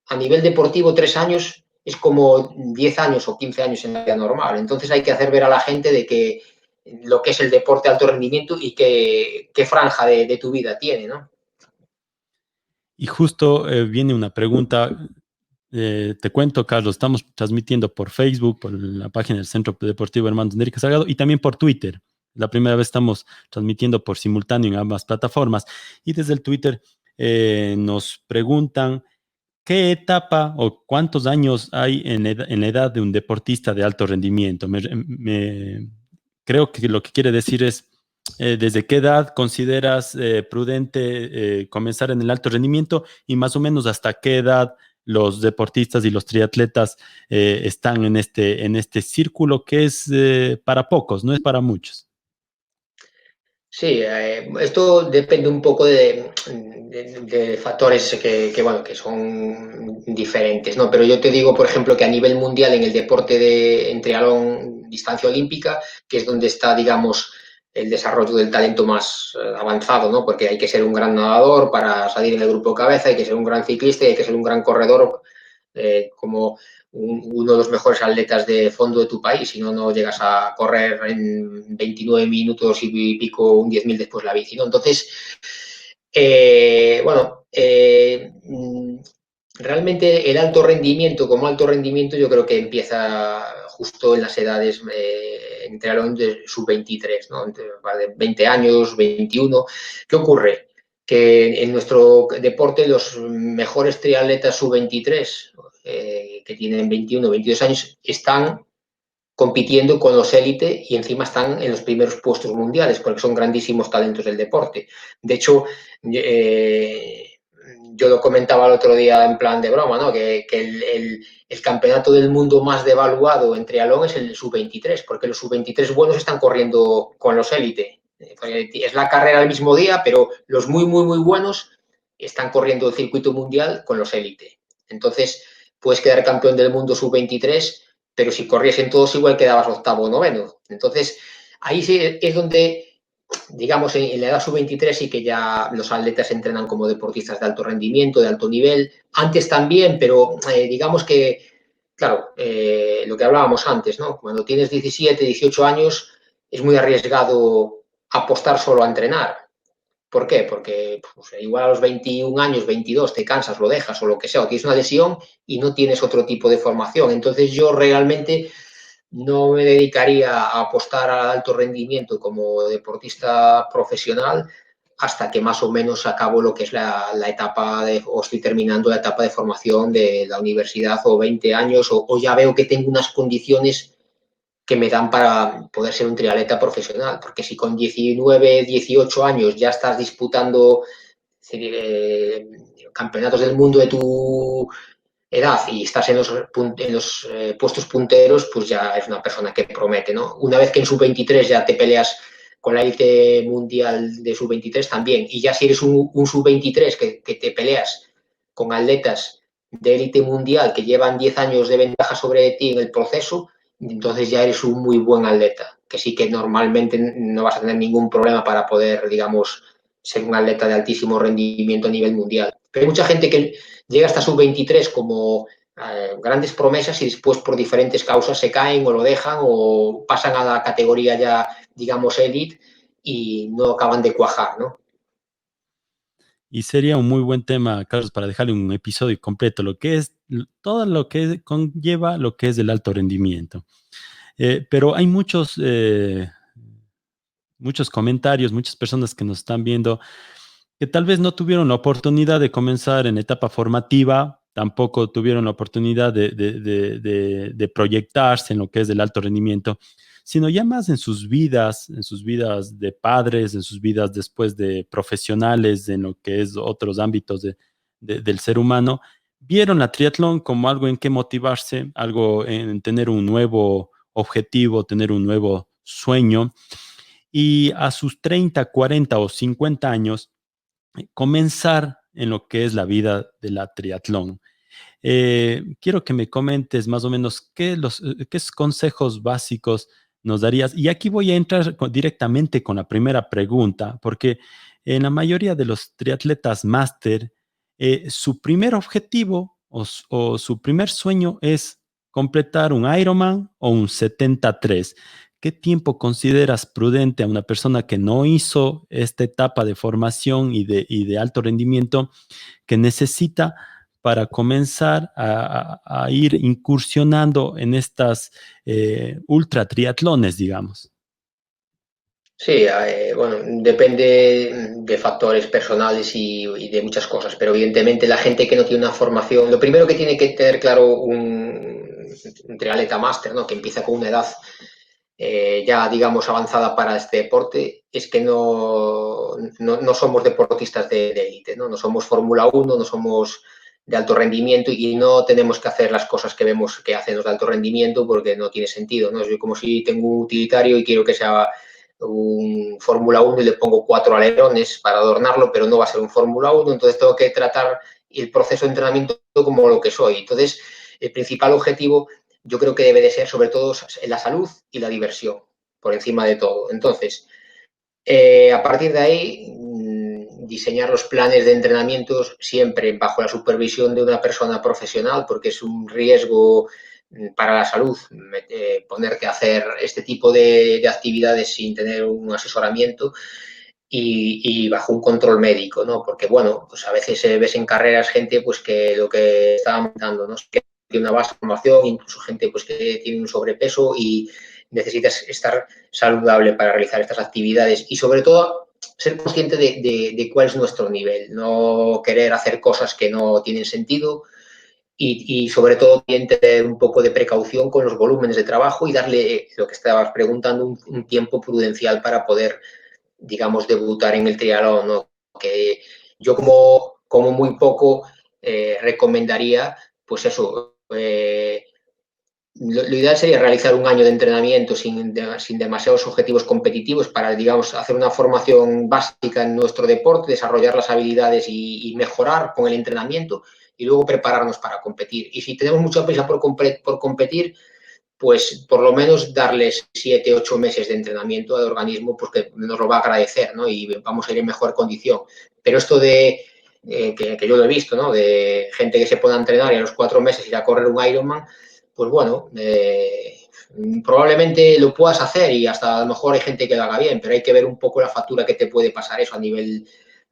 a nivel deportivo, 3 años es como 10 años o 15 años en la vida normal, entonces hay que hacer ver a la gente de que lo que es el deporte de alto rendimiento y qué franja de tu vida tiene, ¿no? Y justo viene una pregunta. Te cuento, Carlos, estamos transmitiendo por Facebook, por la página del Centro Deportivo Hermanos Enrique Salgado y también por Twitter. La primera vez estamos transmitiendo por simultáneo en ambas plataformas. Y desde el Twitter nos preguntan qué etapa o cuántos años hay en la edad de un deportista de alto rendimiento. Creo que lo que quiere decir es desde qué edad consideras prudente comenzar en el alto rendimiento y más o menos hasta qué edad los deportistas y los triatletas están en este círculo que es para pocos, no es para muchos. Sí, esto depende un poco de factores bueno, que son diferentes, ¿no? Pero yo te digo, por ejemplo, que a nivel mundial en el deporte en triatlón, distancia olímpica, que es donde está, digamos, el desarrollo del talento más avanzado, ¿no? Porque hay que ser un gran nadador para salir en el grupo cabeza, hay que ser un gran ciclista y hay que ser un gran corredor como uno de los mejores atletas de fondo de tu país, si no, no llegas a correr en 29 minutos y pico un 10.000 después la bici, ¿no? Entonces, bueno, realmente el alto rendimiento, como alto rendimiento, yo creo que empieza justo en las edades entre de sub-23, ¿no? Entre 20 años, 21. ¿Qué ocurre? Que en nuestro deporte los mejores triatletas sub-23 que tienen 21 o 22 años están compitiendo con los élite y encima están en los primeros puestos mundiales porque son grandísimos talentos del deporte. De hecho, yo lo comentaba el otro día en plan de broma, ¿no? Que el campeonato del mundo más devaluado en triatlón es el sub-23, porque los sub-23 buenos están corriendo con los élite. Es la carrera el mismo día, pero los muy, muy, muy buenos están corriendo el circuito mundial con los élite. Entonces, puedes quedar campeón del mundo sub-23, pero si corriesen todos igual quedabas octavo o noveno. Entonces, ahí sí es donde, digamos, en la edad sub-23 sí que ya los atletas entrenan como deportistas de alto rendimiento, de alto nivel. Antes también, pero digamos que, claro, lo que hablábamos antes, ¿no? Cuando tienes 17, 18 años, es muy arriesgado apostar solo a entrenar. ¿Por qué? Porque pues, igual a los 21 años, 22, te cansas, lo dejas o lo que sea, o tienes una lesión y no tienes otro tipo de formación. Entonces yo realmente no me dedicaría a apostar al alto rendimiento como deportista profesional hasta que más o menos acabo lo que es la etapa o estoy terminando la etapa de formación de la universidad o 20 años o ya veo que tengo unas condiciones que me dan para poder ser un triatleta profesional, porque si con 19, 18 años ya estás disputando campeonatos del mundo de tu edad y estás en los puestos punteros, pues ya es una persona que promete, ¿no? Una vez que en sub-23 ya te peleas con la élite mundial de sub-23 también, y ya si eres un sub-23 que te peleas con atletas de élite mundial que llevan 10 años de ventaja sobre ti en el proceso, entonces ya eres un muy buen atleta, que sí que normalmente no vas a tener ningún problema para poder, digamos, ser un atleta de altísimo rendimiento a nivel mundial. Pero hay mucha gente que llega hasta sub-23 como grandes promesas y después por diferentes causas se caen o lo dejan o pasan a la categoría ya, digamos, elite y no acaban de cuajar, ¿no? Y sería un muy buen tema, Carlos, para dejarle un episodio completo, lo que es todo lo que conlleva lo que es el alto rendimiento. Pero hay muchos comentarios, muchas personas que nos están viendo que tal vez no tuvieron la oportunidad de comenzar en etapa formativa, tampoco tuvieron la oportunidad de proyectarse en lo que es el alto rendimiento, sino ya más en sus vidas de padres, en sus vidas después de profesionales, en lo que es otros ámbitos del ser humano, vieron la triatlón como algo en que motivarse, algo en tener un nuevo objetivo, tener un nuevo sueño y a sus 30, 40 o 50 años comenzar en lo que es la vida de la triatlón. Quiero que me comentes más o menos qué consejos básicos nos darías. Y aquí voy a entrar directamente con la primera pregunta, porque en la mayoría de los triatletas máster, su primer objetivo o su primer sueño es completar un Ironman o un 73. ¿Qué tiempo consideras prudente a una persona que no hizo esta etapa de formación y de alto rendimiento que necesita para comenzar a ir incursionando en estas ultra triatlones, digamos? Sí, bueno, depende de factores personales y de muchas cosas, pero evidentemente la gente que no tiene una formación, lo primero que tiene que tener claro un triatleta máster, ¿no? Que empieza con una edad ya, digamos, avanzada para este deporte, es que no somos deportistas de élite, ¿no? No somos Fórmula 1, no somos de alto rendimiento y no tenemos que hacer las cosas que vemos que hacen los de alto rendimiento porque no tiene sentido, ¿no? Es como si tengo un utilitario y quiero que sea un Fórmula 1 y le pongo 4 alerones para adornarlo, pero no va a ser un Fórmula 1, entonces tengo que tratar el proceso de entrenamiento como lo que soy. Entonces, el principal objetivo yo creo que debe de ser sobre todo la salud y la diversión, por encima de todo. Entonces, a partir de ahí, diseñar los planes de entrenamientos siempre bajo la supervisión de una persona profesional, porque es un riesgo para la salud ponerte a hacer este tipo de actividades sin tener un asesoramiento y bajo un control médico, ¿no? Porque, bueno, pues a veces ves en carreras gente pues que lo que estábamos comentando, ¿no? Que tiene una base formación, incluso gente pues que tiene un sobrepeso y necesitas estar saludable para realizar estas actividades y sobre todo ser consciente de cuál es nuestro nivel, no querer hacer cosas que no tienen sentido y sobre todo bien tener un poco de precaución con los volúmenes de trabajo y darle, lo que estabas preguntando, un tiempo prudencial para poder, digamos, debutar en el triatlón, ¿no? Que yo como muy poco recomendaría, pues eso, lo ideal sería realizar un año de entrenamiento sin demasiados objetivos competitivos para, digamos, hacer una formación básica en nuestro deporte, desarrollar las habilidades y mejorar con el entrenamiento y luego prepararnos para competir. Y si tenemos mucha prisa por competir, pues por lo menos darles 7, 8 meses de entrenamiento al organismo, pues que nos lo va a agradecer, ¿no? Y vamos a ir en mejor condición. Pero esto que yo lo he visto, ¿no? De gente que se pueda entrenar y a los 4 meses ir a correr un Ironman, pues bueno, probablemente lo puedas hacer y hasta a lo mejor hay gente que lo haga bien, pero hay que ver un poco la factura que te puede pasar eso a nivel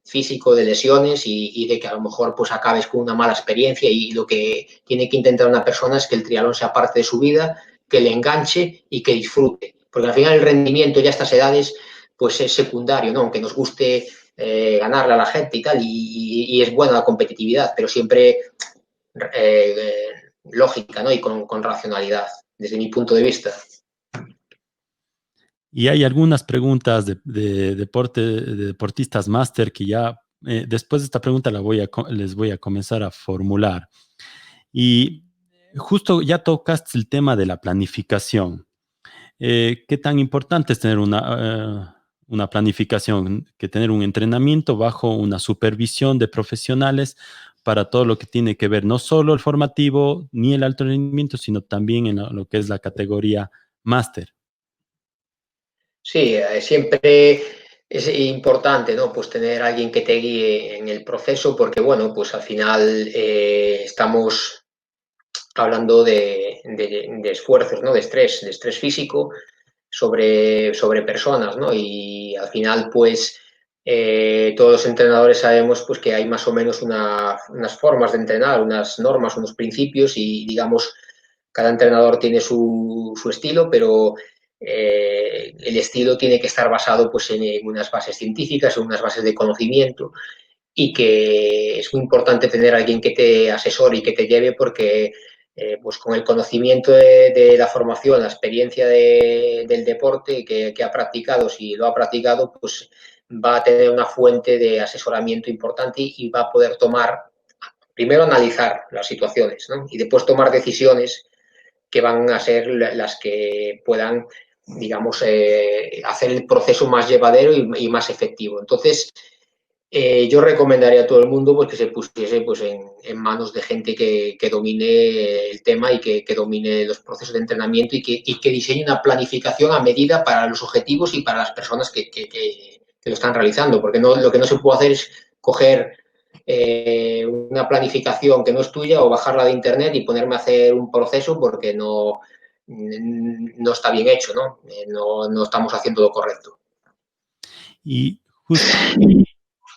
físico de lesiones y de que a lo mejor pues acabes con una mala experiencia y lo que tiene que intentar una persona es que el triatlón sea parte de su vida, que le enganche y que disfrute, porque al final el rendimiento ya a estas edades pues es secundario, ¿no? Aunque nos guste ganarle a la gente y tal, y es buena la competitividad, pero siempre lógica, ¿no? Y con racionalidad, desde mi punto de vista. Y hay algunas preguntas de deportistas máster que ya, después de esta pregunta les voy a comenzar a formular. Y justo ya tocaste el tema de la planificación. ¿Qué tan importante es tener una planificación, que tener un entrenamiento bajo una supervisión de profesionales para todo lo que tiene que ver, no solo el formativo ni el alto rendimiento, sino también en lo que es la categoría máster? Sí, siempre es importante, ¿no? Pues tener a alguien que te guíe en el proceso, porque bueno, pues al final estamos hablando de esfuerzos, ¿no? De estrés físico sobre personas, ¿no? Y al final, pues todos los entrenadores sabemos pues que hay más o menos unas formas de entrenar, unas normas, unos principios y digamos, cada entrenador tiene su estilo, pero el estilo tiene que estar basado pues en unas bases científicas, en unas bases de conocimiento y que es muy importante tener a alguien que te asesore y que te lleve porque pues con el conocimiento de la formación, la experiencia del deporte que ha practicado, si lo ha practicado, pues va a tener una fuente de asesoramiento importante y va a poder tomar, primero analizar las situaciones, ¿no? Y después tomar decisiones que van a ser las que puedan digamos, hacer el proceso más llevadero y más efectivo. Entonces, yo recomendaría a todo el mundo pues, que se pusiese pues, en manos de gente que domine el tema y que domine los procesos de entrenamiento y que diseñe una planificación a medida para los objetivos y para las personas que lo están realizando. Porque no, lo que no se puede hacer es coger una planificación que no es tuya o bajarla de internet y ponerme a hacer un proceso porque no está bien hecho, ¿no? No estamos haciendo lo correcto. Y justo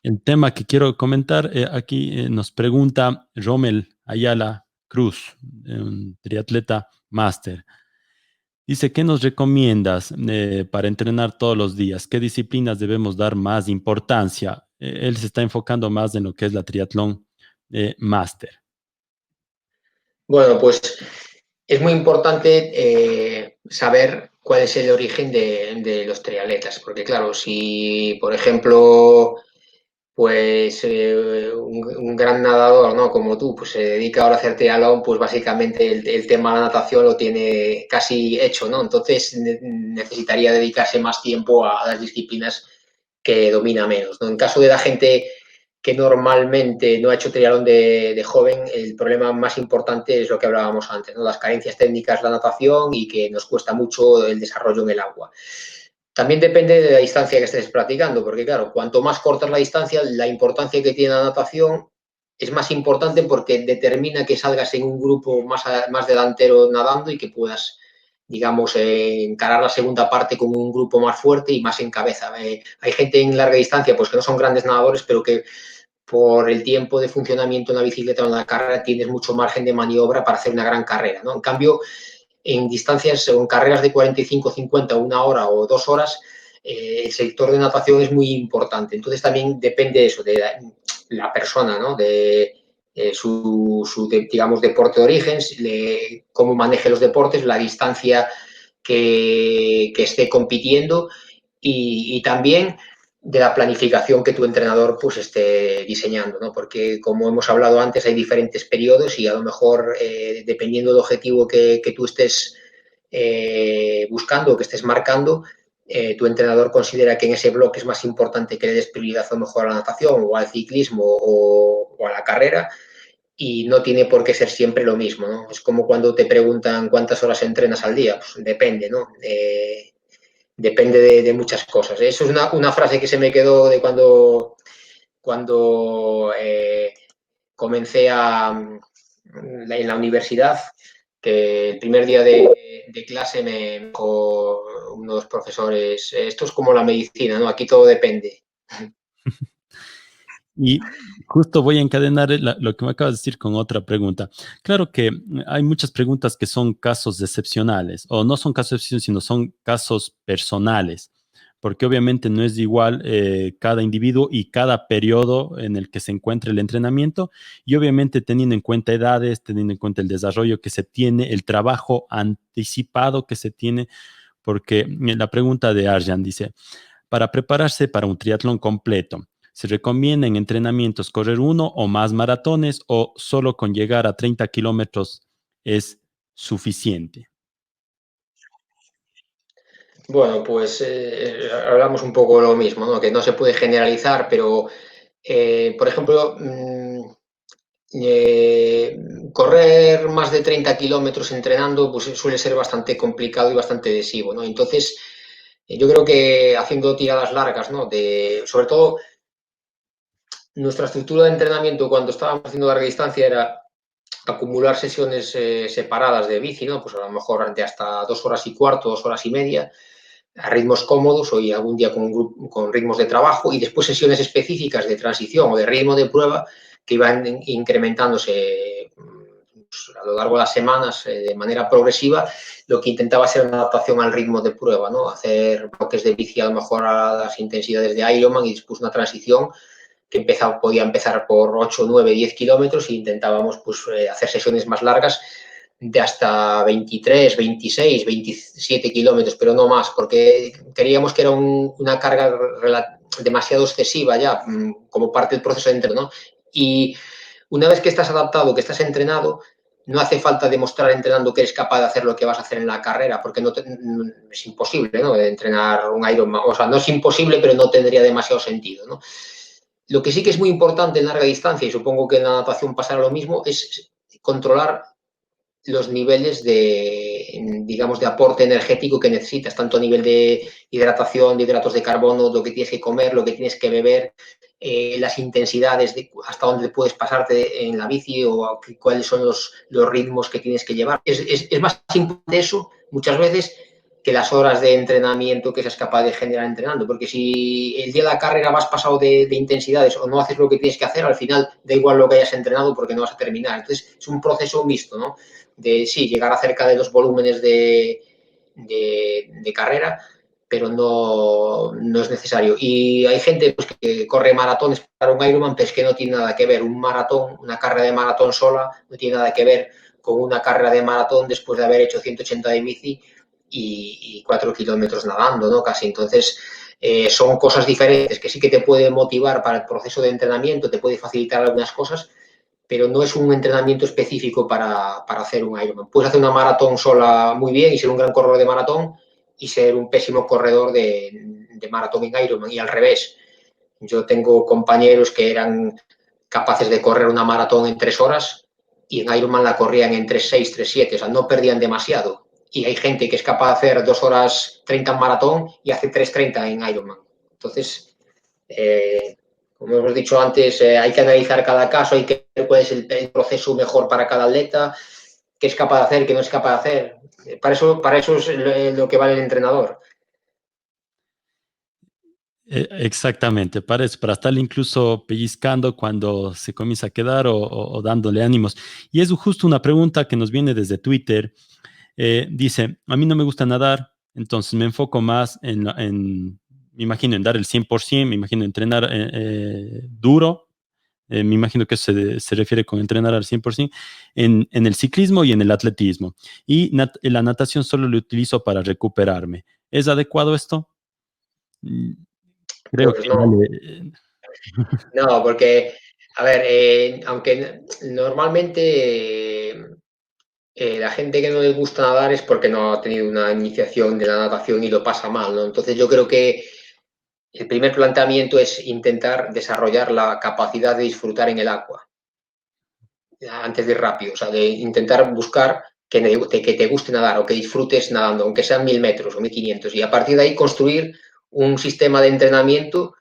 el tema que quiero comentar, aquí nos pregunta Rommel Ayala Cruz, un triatleta máster. Dice, ¿qué nos recomiendas para entrenar todos los días? ¿Qué disciplinas debemos dar más importancia? Él se está enfocando más en lo que es la triatlón máster. Bueno, pues es muy importante saber cuál es el origen de los triatletas, porque claro, si por ejemplo pues un gran nadador, ¿no? Como tú, pues se dedica ahora a hacer triatlón, pues básicamente el tema de la natación lo tiene casi hecho, ¿no? Entonces necesitaría dedicarse más tiempo a las disciplinas que domina menos, ¿no? En caso de la gente que normalmente no ha hecho triatlón de joven, el problema más importante es lo que hablábamos antes, ¿no? Las carencias técnicas de la natación y que nos cuesta mucho el desarrollo en el agua. También depende de la distancia que estés practicando, porque claro, cuanto más corta es la distancia, la importancia que tiene la natación es más importante porque determina que salgas en un grupo más delantero nadando y que puedas, digamos, encarar la segunda parte con un grupo más fuerte y más en cabeza. Hay gente en larga distancia pues que no son grandes nadadores, pero que por el tiempo de funcionamiento en la bicicleta o en la carrera tienes mucho margen de maniobra para hacer una gran carrera, ¿no? En cambio, en distancias o en carreras de 45, 50, una hora o 2 horas, el sector de natación es muy importante. Entonces también depende de eso, de la persona, ¿no? De su digamos, deporte de origen, cómo maneje los deportes, la distancia que esté compitiendo y también de la planificación que tu entrenador pues esté diseñando, ¿no? Porque como hemos hablado antes hay diferentes periodos y a lo mejor dependiendo del objetivo que tú estés buscando o que estés marcando, tu entrenador considera que en ese bloque es más importante que le des prioridad a lo mejor a la natación o al ciclismo o a la carrera y no tiene por qué ser siempre lo mismo, ¿no? Es como cuando te preguntan cuántas horas entrenas al día, pues depende, ¿no? Depende de muchas cosas. Eso es una frase que se me quedó de cuando comencé en la universidad, que el primer día de clase me dijo uno de los profesores, esto es como la medicina, ¿no? Aquí todo depende. Y justo voy a encadenar lo que me acabas de decir con otra pregunta. Claro que hay muchas preguntas que son casos excepcionales, o no son casos excepcionales, sino son casos personales, porque obviamente no es igual cada individuo y cada periodo en el que se encuentra el entrenamiento, y obviamente teniendo en cuenta edades, teniendo en cuenta el desarrollo que se tiene, el trabajo anticipado que se tiene, porque la pregunta de Arjan dice, para prepararse para un triatlón completo, ¿se recomienda en entrenamientos correr uno o más maratones o solo con llegar a 30 kilómetros es suficiente? Bueno, pues hablamos un poco de lo mismo, ¿no? Que no se puede generalizar, pero, por ejemplo, eh, correr más de 30 kilómetros entrenando pues suele ser bastante complicado y bastante lesivo, ¿no? Entonces, yo creo que haciendo tiradas largas, ¿no? Sobre todo, nuestra estructura de entrenamiento cuando estábamos haciendo larga distancia era acumular sesiones separadas de bici, ¿no? Pues a lo mejor de hasta 2 horas y cuarto, 2 horas y media, a ritmos cómodos o y algún día con ritmos de trabajo y después sesiones específicas de transición o de ritmo de prueba que iban incrementándose pues, a lo largo de las semanas de manera progresiva, lo que intentaba ser una adaptación al ritmo de prueba, ¿no? Hacer bloques de bici a lo mejor a las intensidades de Ironman y después una transición que podía empezar por 8, 9, 10 kilómetros e intentábamos pues, hacer sesiones más largas de hasta 23, 26, 27 kilómetros, pero no más, porque creíamos que era una carga demasiado excesiva ya como parte del proceso de entreno, ¿no? Y una vez que estás adaptado, que estás entrenado, no hace falta demostrar entrenando que eres capaz de hacer lo que vas a hacer en la carrera, porque es imposible, ¿no? Entrenar un Ironman. O sea, no es imposible, pero no tendría demasiado sentido, ¿no? Lo que sí que es muy importante en larga distancia, y supongo que en la natación pasará lo mismo, es controlar los niveles de, digamos, de aporte energético que necesitas, tanto a nivel de hidratación, de hidratos de carbono, lo que tienes que comer, lo que tienes que beber, las intensidades, hasta dónde puedes pasarte en la bici o cuáles son los ritmos que tienes que llevar. Es más importante eso muchas veces que las horas de entrenamiento que seas capaz de generar entrenando, porque si el día de la carrera vas pasado de intensidades o no haces lo que tienes que hacer, al final da igual lo que hayas entrenado porque no vas a terminar. Entonces es un proceso mixto, ¿no? De sí, llegar a cerca de los volúmenes de carrera, pero no es necesario. Y hay gente pues, que corre maratones para un Ironman, pero es que no tiene nada que ver. Un maratón, una carrera de maratón sola, no tiene nada que ver con una carrera de maratón después de haber hecho 180 de bici y 4 kilómetros nadando, ¿no? Casi. Entonces, son cosas diferentes que sí que te pueden motivar para el proceso de entrenamiento, te puede facilitar algunas cosas, pero no es un entrenamiento específico para hacer un Ironman. Puedes hacer una maratón sola muy bien y ser un gran corredor de maratón y ser un pésimo corredor de maratón en Ironman, y al revés. Yo tengo compañeros que eran capaces de correr una maratón en 3 horas y en Ironman la corrían en 3:6, 3:7, o sea, no perdían demasiado. Y hay gente que es capaz de hacer 2 horas 30 en maratón y hace 3:30 en Ironman. Entonces, como hemos dicho antes, hay que analizar cada caso, hay que ver cuál es el proceso mejor para cada atleta, qué es capaz de hacer, qué no es capaz de hacer. Para eso es lo que vale el entrenador. Exactamente, para eso, para estarle incluso pellizcando cuando se comienza a quedar o dándole ánimos. Y es justo una pregunta que nos viene desde Twitter. Dice, a mí no me gusta nadar, entonces me enfoco más me imagino, en dar el 100%, me imagino entrenar duro, me imagino que eso se refiere con entrenar al 100%, en el ciclismo y en el atletismo. Y la natación solo lo utilizo para recuperarme. ¿Es adecuado esto? Mm, Creo Pues que no, vale. no, porque, a ver, aunque normalmente la gente que no les gusta nadar es porque no ha tenido una iniciación de la natación y lo pasa mal, ¿no? Entonces yo creo que el primer planteamiento es intentar desarrollar la capacidad de disfrutar en el agua antes de ir rápido, o sea, de intentar buscar que te guste nadar o que disfrutes nadando, aunque sean 1000 metros o 1500, y a partir de ahí construir un sistema de entrenamiento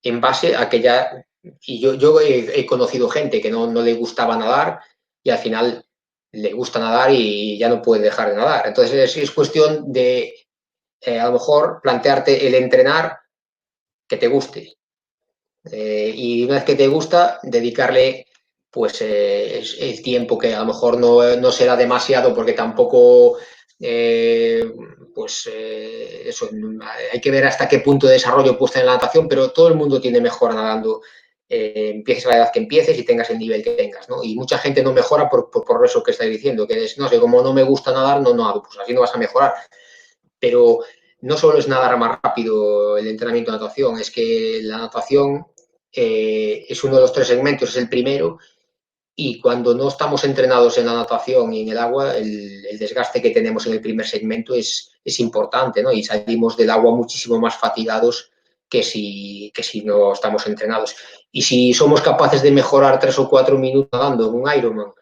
en base a que ya, y yo he conocido gente que no le gustaba nadar y al final le gusta nadar y ya no puede dejar de nadar. Entonces es cuestión de a lo mejor plantearte el entrenar que te guste. Y una vez que te gusta, dedicarle pues el tiempo que a lo mejor no será demasiado porque tampoco eso, hay que ver hasta qué punto de desarrollo puedes tener la natación, pero todo el mundo tiene mejora nadando, empieces a la edad que empieces y tengas el nivel que tengas, ¿no? Y mucha gente no mejora por eso que estáis diciendo, que es, no sé, como no me gusta nadar, no nado, pues así no vas a mejorar. Pero no solo es nadar más rápido el entrenamiento de natación, es que la natación es uno de los 3 segmentos, es el primero, y cuando no estamos entrenados en la natación y en el agua, el desgaste que tenemos en el primer segmento es importante, ¿no? Y salimos del agua muchísimo más fatigados que si no estamos entrenados. Y si somos capaces de mejorar 3 o 4 minutos nadando en un Ironman,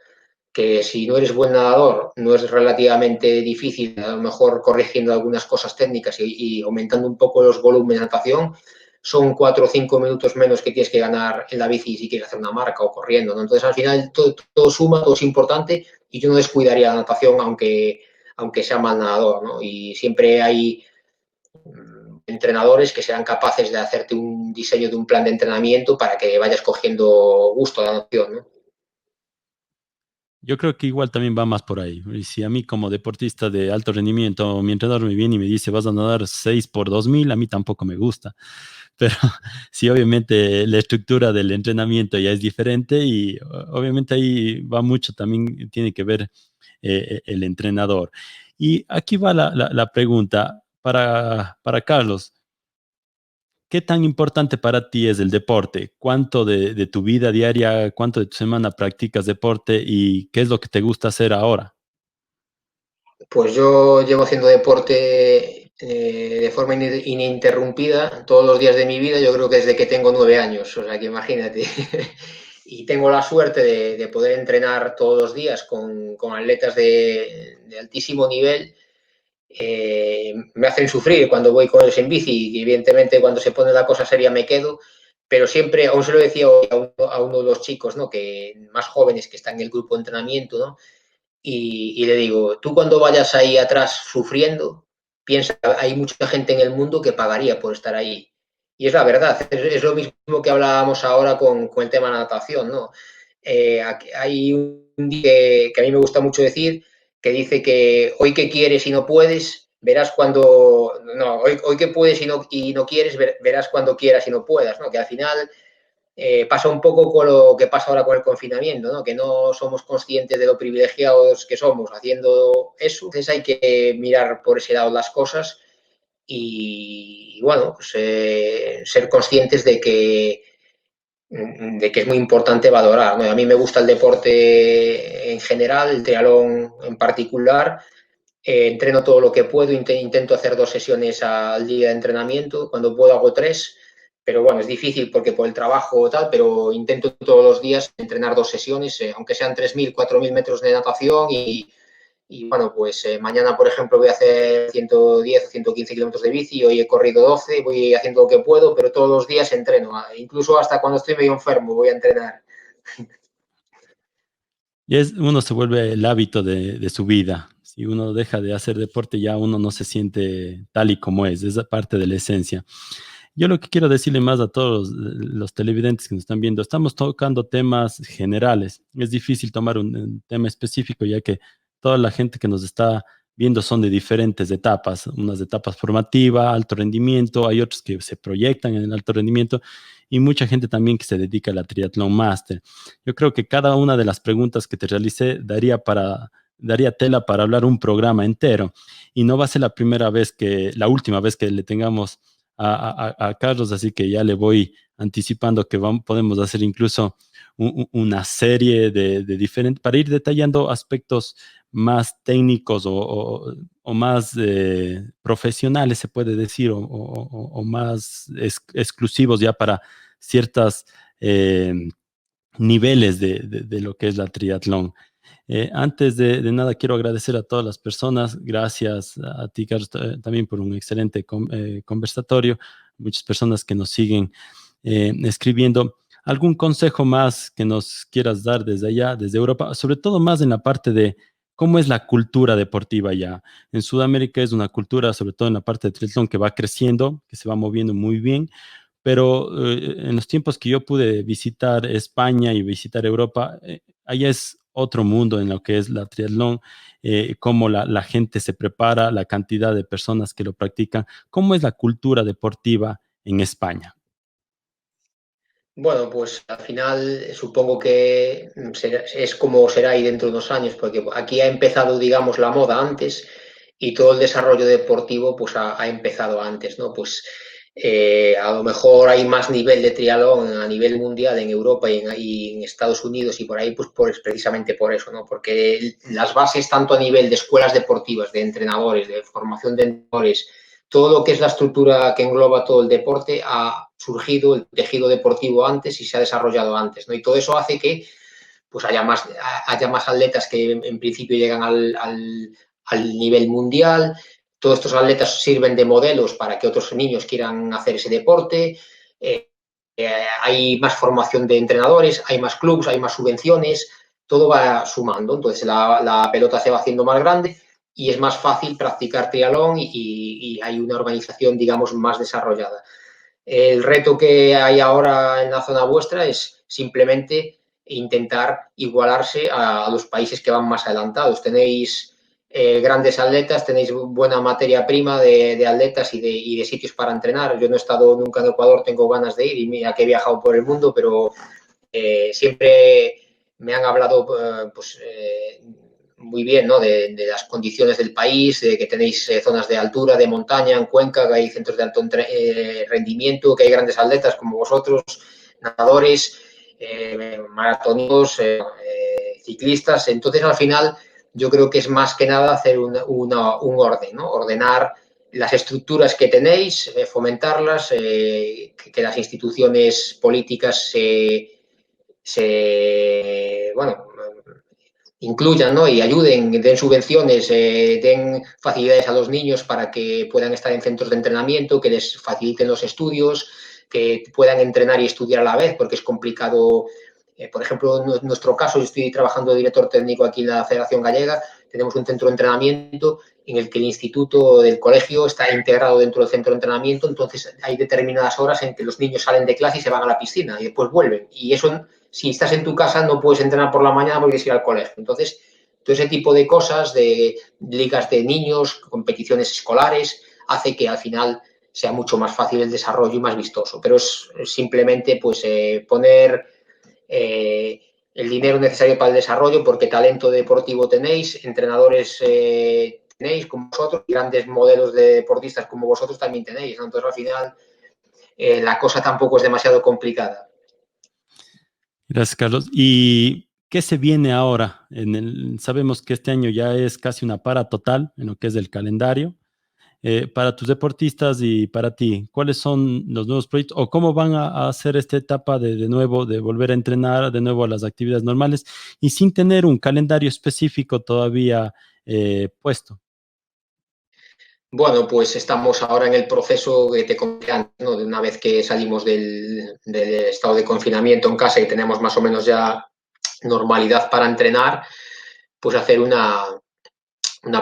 que si no eres buen nadador no es relativamente difícil, a lo mejor corrigiendo algunas cosas técnicas y aumentando un poco los volúmenes de natación, son 4 o 5 minutos menos que tienes que ganar en la bici si quieres hacer una marca o corriendo, ¿no? Entonces al final todo suma, todo es importante, y yo no descuidaría la natación aunque sea mal nadador, ¿no? Y siempre hay entrenadores que sean capaces de hacerte un diseño de un plan de entrenamiento para que vayas cogiendo gusto a la natación, ¿no? Yo creo que igual también va más por ahí. Y si a mí como deportista de alto rendimiento, mi entrenador me viene y me dice, vas a nadar 6 por 2000, a mí tampoco me gusta. Pero sí, obviamente la estructura del entrenamiento ya es diferente y obviamente ahí va mucho, también tiene que ver el entrenador. Y aquí va la pregunta para Carlos. ¿qué tan importante para ti es el deporte? ¿Cuánto de tu vida diaria, cuánto de tu semana practicas deporte y qué es lo que te gusta hacer ahora? Pues yo llevo haciendo deporte de forma ininterrumpida todos los días de mi vida, yo creo que desde que tengo 9 años, o sea que imagínate. Y tengo la suerte de poder entrenar todos los días con atletas de altísimo nivel. Me hacen sufrir cuando voy con ellos en bici y evidentemente cuando se pone la cosa seria me quedo, pero siempre, aún se lo decía hoy a uno de los chicos, ¿no? Que más jóvenes que están en el grupo de entrenamiento, ¿no? Y le digo, tú cuando vayas ahí atrás sufriendo, piensa, hay mucha gente en el mundo que pagaría por estar ahí. Y es la verdad, es lo mismo que hablábamos ahora con el tema de la natación, ¿no? Hay un día que a mí me gusta mucho decir, que dice que hoy que quieres y no puedes, verás cuando, no, hoy que puedes y no quieres, verás cuando quieras y no puedas, ¿no? Que al final pasa un poco con lo que pasa ahora con el confinamiento, ¿no? Que no somos conscientes de lo privilegiados que somos haciendo eso. Entonces hay que mirar por ese lado las cosas y bueno, pues, ser conscientes de que es muy importante valorar, ¿no? A mí me gusta el deporte en general, el triatlón en particular. Entreno todo lo que puedo, intento hacer 2 sesiones al día de entrenamiento, cuando puedo hago 3, pero bueno, es difícil porque por el trabajo o tal, pero intento todos los días entrenar 2 sesiones, aunque sean 3.000, 4.000 metros de natación y bueno, pues mañana, por ejemplo, voy a hacer 110 o 115 kilómetros de bici, hoy he corrido 12, voy haciendo lo que puedo, pero todos los días entreno, incluso hasta cuando estoy medio enfermo voy a entrenar. Y uno se vuelve el hábito de su vida. Si uno deja de hacer deporte, ya uno no se siente tal y como es parte de la esencia. Yo lo que quiero decirle más a todos los televidentes que nos están viendo, estamos tocando temas generales. Es difícil tomar un tema específico, ya que toda la gente que nos está viendo son de diferentes etapas, unas etapas formativa, alto rendimiento, hay otros que se proyectan en el alto rendimiento y mucha gente también que se dedica a la triatlón máster. Yo creo que cada una de las preguntas que te realicé daría tela para hablar un programa entero y no va a ser la última vez que le tengamos a Carlos, así que ya le voy anticipando que podemos hacer incluso una serie de diferentes, para ir detallando aspectos más técnicos o más profesionales, se puede decir, o más exclusivos ya para ciertos niveles de lo que es la triatlón. Antes de nada, quiero agradecer a todas las personas. Gracias a ti, Carlos, también por un excelente conversatorio. Muchas personas que nos siguen escribiendo. ¿Algún consejo más que nos quieras dar desde allá, desde Europa? Sobre todo más en la parte de cómo es la cultura deportiva allá. En Sudamérica es una cultura, sobre todo en la parte de triatlón, que va creciendo, que se va moviendo muy bien, pero en los tiempos que yo pude visitar España y visitar Europa, allá es otro mundo en lo que es la triatlón, cómo la gente se prepara, la cantidad de personas que lo practican, cómo es la cultura deportiva en España. Bueno, pues al final supongo que es como será ahí dentro de unos años, porque aquí ha empezado, digamos, la moda antes y todo el desarrollo deportivo pues ha empezado antes, ¿no? Pues a lo mejor hay más nivel de triatlón a nivel mundial en Europa y en Estados Unidos y por ahí, pues precisamente por eso, ¿no? Porque las bases tanto a nivel de escuelas deportivas, de entrenadores, de formación de entrenadores, todo lo que es la estructura que engloba todo el deporte ha surgido el tejido deportivo antes y se ha desarrollado antes, ¿no? Y todo eso hace que pues haya más atletas que en principio llegan al nivel mundial. Todos estos atletas sirven de modelos para que otros niños quieran hacer ese deporte. Hay más formación de entrenadores, hay más clubes, hay más subvenciones, todo va sumando. Entonces la pelota se va haciendo más grande y es más fácil practicar triatlón y hay una organización, digamos, más desarrollada. El reto que hay ahora en la zona vuestra es simplemente intentar igualarse a los países que van más adelantados. Tenéis grandes atletas, tenéis buena materia prima de atletas y de sitios para entrenar. Yo no he estado nunca en Ecuador, tengo ganas de ir y mira que he viajado por el mundo, pero siempre me han hablado pues, muy bien, ¿no? De las condiciones del país, de que tenéis zonas de altura, de montaña, en Cuenca, que hay centros de alto rendimiento, que hay grandes atletas como vosotros, nadadores, maratoneros, ciclistas. Entonces, al final, yo creo que es más que nada hacer un orden, ¿no? Ordenar las estructuras que tenéis, fomentarlas, que las instituciones políticas bueno, incluyan, ¿no? Y ayuden, den subvenciones, den facilidades a los niños para que puedan estar en centros de entrenamiento, que les faciliten los estudios, que puedan entrenar y estudiar a la vez, porque es complicado. Por ejemplo, en nuestro caso, yo estoy trabajando de director técnico aquí en la Federación Gallega, tenemos un centro de entrenamiento en el que el instituto del colegio está integrado dentro del centro de entrenamiento, entonces hay determinadas horas en que los niños salen de clase y se van a la piscina y después vuelven. Y eso, si estás en tu casa, no puedes entrenar por la mañana porque tienes que ir al colegio. Entonces, todo ese tipo de cosas, de ligas de niños, competiciones escolares, hace que al final sea mucho más fácil el desarrollo y más vistoso. Pero es simplemente pues poner el dinero necesario para el desarrollo, porque talento deportivo tenéis, entrenadores tenéis como vosotros, grandes modelos de deportistas como vosotros también tenéis, ¿no? Entonces, al final, la cosa tampoco es demasiado complicada. Gracias, Carlos. ¿Y qué se viene ahora? Sabemos que este año ya es casi una para total en lo que es el calendario. Para tus deportistas y para ti, ¿cuáles son los nuevos proyectos o cómo van a hacer esta etapa de nuevo, de volver a entrenar de nuevo a las actividades normales y sin tener un calendario específico todavía puesto? Bueno, pues estamos ahora en el proceso que te comenté antes, ¿no? De una vez que salimos del estado de confinamiento en casa y tenemos más o menos ya normalidad para entrenar, pues hacer una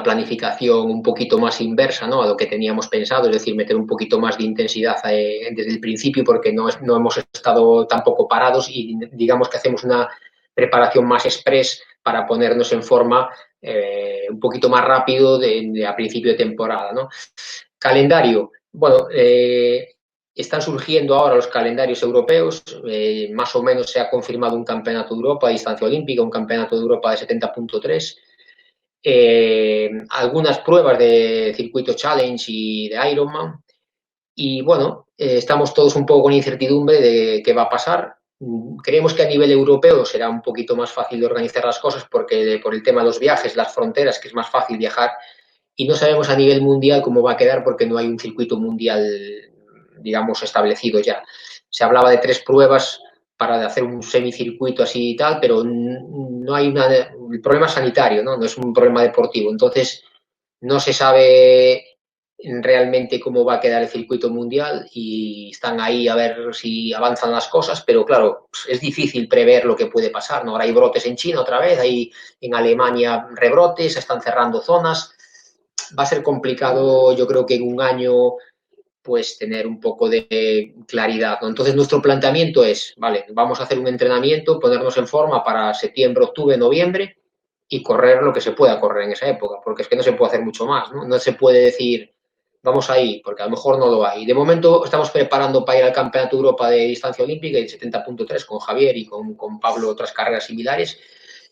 planificación un poquito más inversa, ¿no? A lo que teníamos pensado, es decir, meter un poquito más de intensidad desde el principio, porque no hemos estado tampoco parados y digamos que hacemos una preparación más express para ponernos en forma un poquito más rápido a principio de temporada, ¿no? Calendario. Bueno, están surgiendo ahora los calendarios europeos. Más o menos se ha confirmado un campeonato de Europa de distancia olímpica, un campeonato de Europa de 70.3. Algunas pruebas de circuito challenge y de Ironman. Y bueno, estamos todos un poco con incertidumbre de qué va a pasar. Creemos que a nivel europeo será un poquito más fácil de organizar las cosas porque por el tema de los viajes, las fronteras, que es más fácil viajar, y no sabemos a nivel mundial cómo va a quedar porque no hay un circuito mundial, digamos, establecido ya. Se hablaba de 3 pruebas para hacer un semicircuito así y tal, pero no hay una... El problema es sanitario, ¿no? No es un problema deportivo. Entonces, no se sabe realmente cómo va a quedar el circuito mundial y están ahí a ver si avanzan las cosas, pero claro, es difícil prever lo que puede pasar, ¿no? Ahora hay brotes en China otra vez, hay en Alemania rebrotes, se están cerrando zonas. Va a ser complicado, yo creo que en un año pues tener un poco de claridad, ¿no? Entonces nuestro planteamiento es, vale, vamos a hacer un entrenamiento, ponernos en forma para septiembre, octubre, noviembre y correr lo que se pueda correr en esa época, porque es que no se puede hacer mucho más, ¿no? No se puede decir, vamos ahí, porque a lo mejor no lo hay. De momento estamos preparando para ir al Campeonato de Europa de Distancia Olímpica y 70.3 con Javier y con Pablo otras carreras similares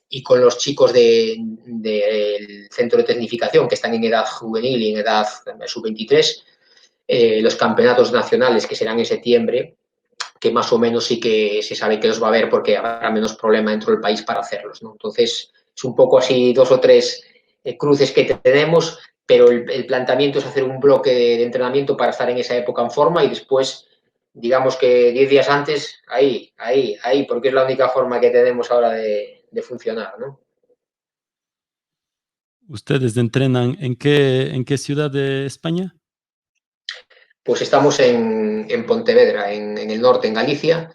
y con los chicos del centro de tecnificación que están en edad juvenil y en edad sub-23, los campeonatos nacionales que serán en septiembre, que más o menos sí que se sabe que los va a haber porque habrá menos problema dentro del país para hacerlos, ¿no? Entonces, es un poco así 2 o 3 cruces que tenemos, pero el planteamiento es hacer un bloque de entrenamiento para estar en esa época en forma y después, digamos que 10 días antes, ahí, porque es la única forma que tenemos ahora de funcionar, ¿no? ¿Ustedes entrenan en qué ciudad de España? Pues estamos en Pontevedra, en el norte, en Galicia,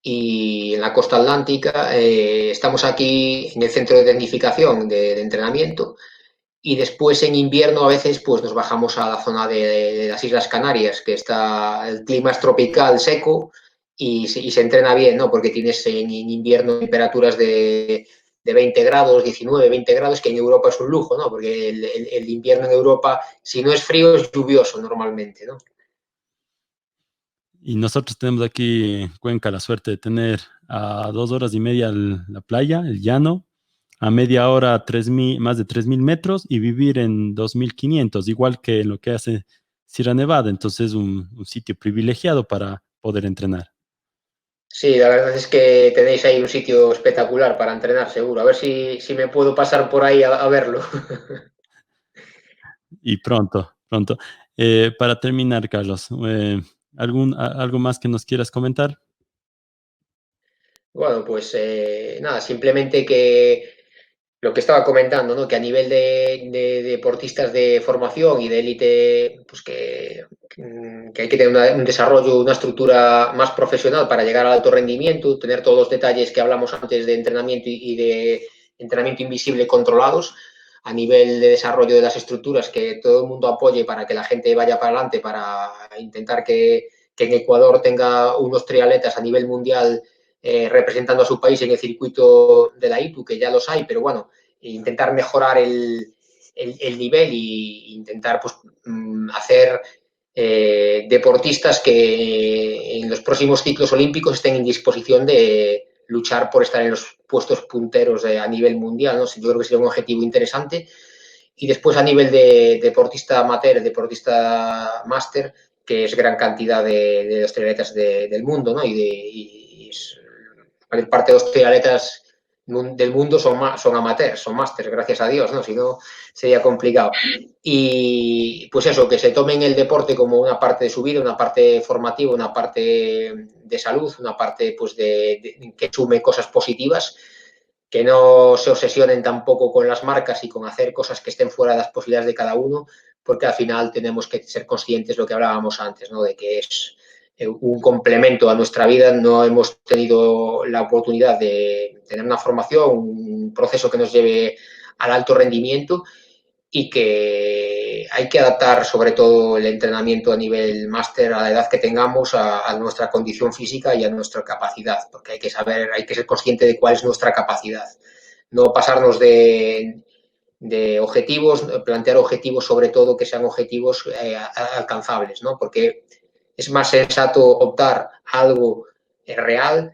y en la costa atlántica. Estamos aquí en el centro de tecnificación de entrenamiento y después en invierno a veces pues nos bajamos a la zona de las Islas Canarias, que está el clima es tropical, seco y se entrena bien, ¿no? Porque tienes en invierno temperaturas de 20 grados, 19, 20 grados, que en Europa es un lujo, ¿no? Porque el invierno en Europa, si no es frío, es lluvioso normalmente, ¿no? Y nosotros tenemos aquí en Cuenca la suerte de tener a 2 horas y media la playa, el llano. a media hora más de 3.000 metros y vivir en 2.500, igual que en lo que hace Sierra Nevada. Entonces, un sitio privilegiado para poder entrenar. Sí, la verdad es que tenéis ahí un sitio espectacular para entrenar, seguro. A ver si me puedo pasar por ahí a verlo. Y pronto, pronto. Para terminar, Carlos, ¿algo más que nos quieras comentar? Bueno, pues nada, simplemente que lo que estaba comentando, ¿no? Que a nivel de deportistas de formación y de élite, pues que hay que tener un desarrollo, una estructura más profesional para llegar al alto rendimiento, tener todos los detalles que hablamos antes de entrenamiento y de entrenamiento invisible controlados, a nivel de desarrollo de las estructuras, que todo el mundo apoye para que la gente vaya para adelante, para intentar que en Ecuador tenga unos triatletas a nivel mundial representando a su país en el circuito de la ITU, que ya los hay, pero bueno, intentar mejorar el nivel e intentar pues, hacer deportistas que en los próximos ciclos olímpicos estén en disposición de luchar por estar en los puestos punteros a nivel mundial, ¿no? Yo creo que sería un objetivo interesante. Y después a nivel de deportista amateur, deportista máster, que es gran cantidad de los triatletas del mundo, ¿no? Y parte de los triatletas del mundo son amateurs, son másters, gracias a Dios, ¿no? Si no, sería complicado. Y pues eso, que se tomen el deporte como una parte de su vida, una parte formativa, una parte de salud, una parte pues que sume cosas positivas, que no se obsesionen tampoco con las marcas y con hacer cosas que estén fuera de las posibilidades de cada uno, porque al final tenemos que ser conscientes de lo que hablábamos antes, ¿no? De que es un complemento a nuestra vida. No hemos tenido la oportunidad de tener una formación, un proceso que nos lleve al alto rendimiento y que hay que adaptar sobre todo el entrenamiento a nivel máster a la edad que tengamos, a nuestra condición física y a nuestra capacidad, porque hay que saber, hay que ser consciente de cuál es nuestra capacidad. No pasarnos de objetivos, plantear objetivos sobre todo que sean objetivos alcanzables, ¿no? Porque es más sensato optar a algo real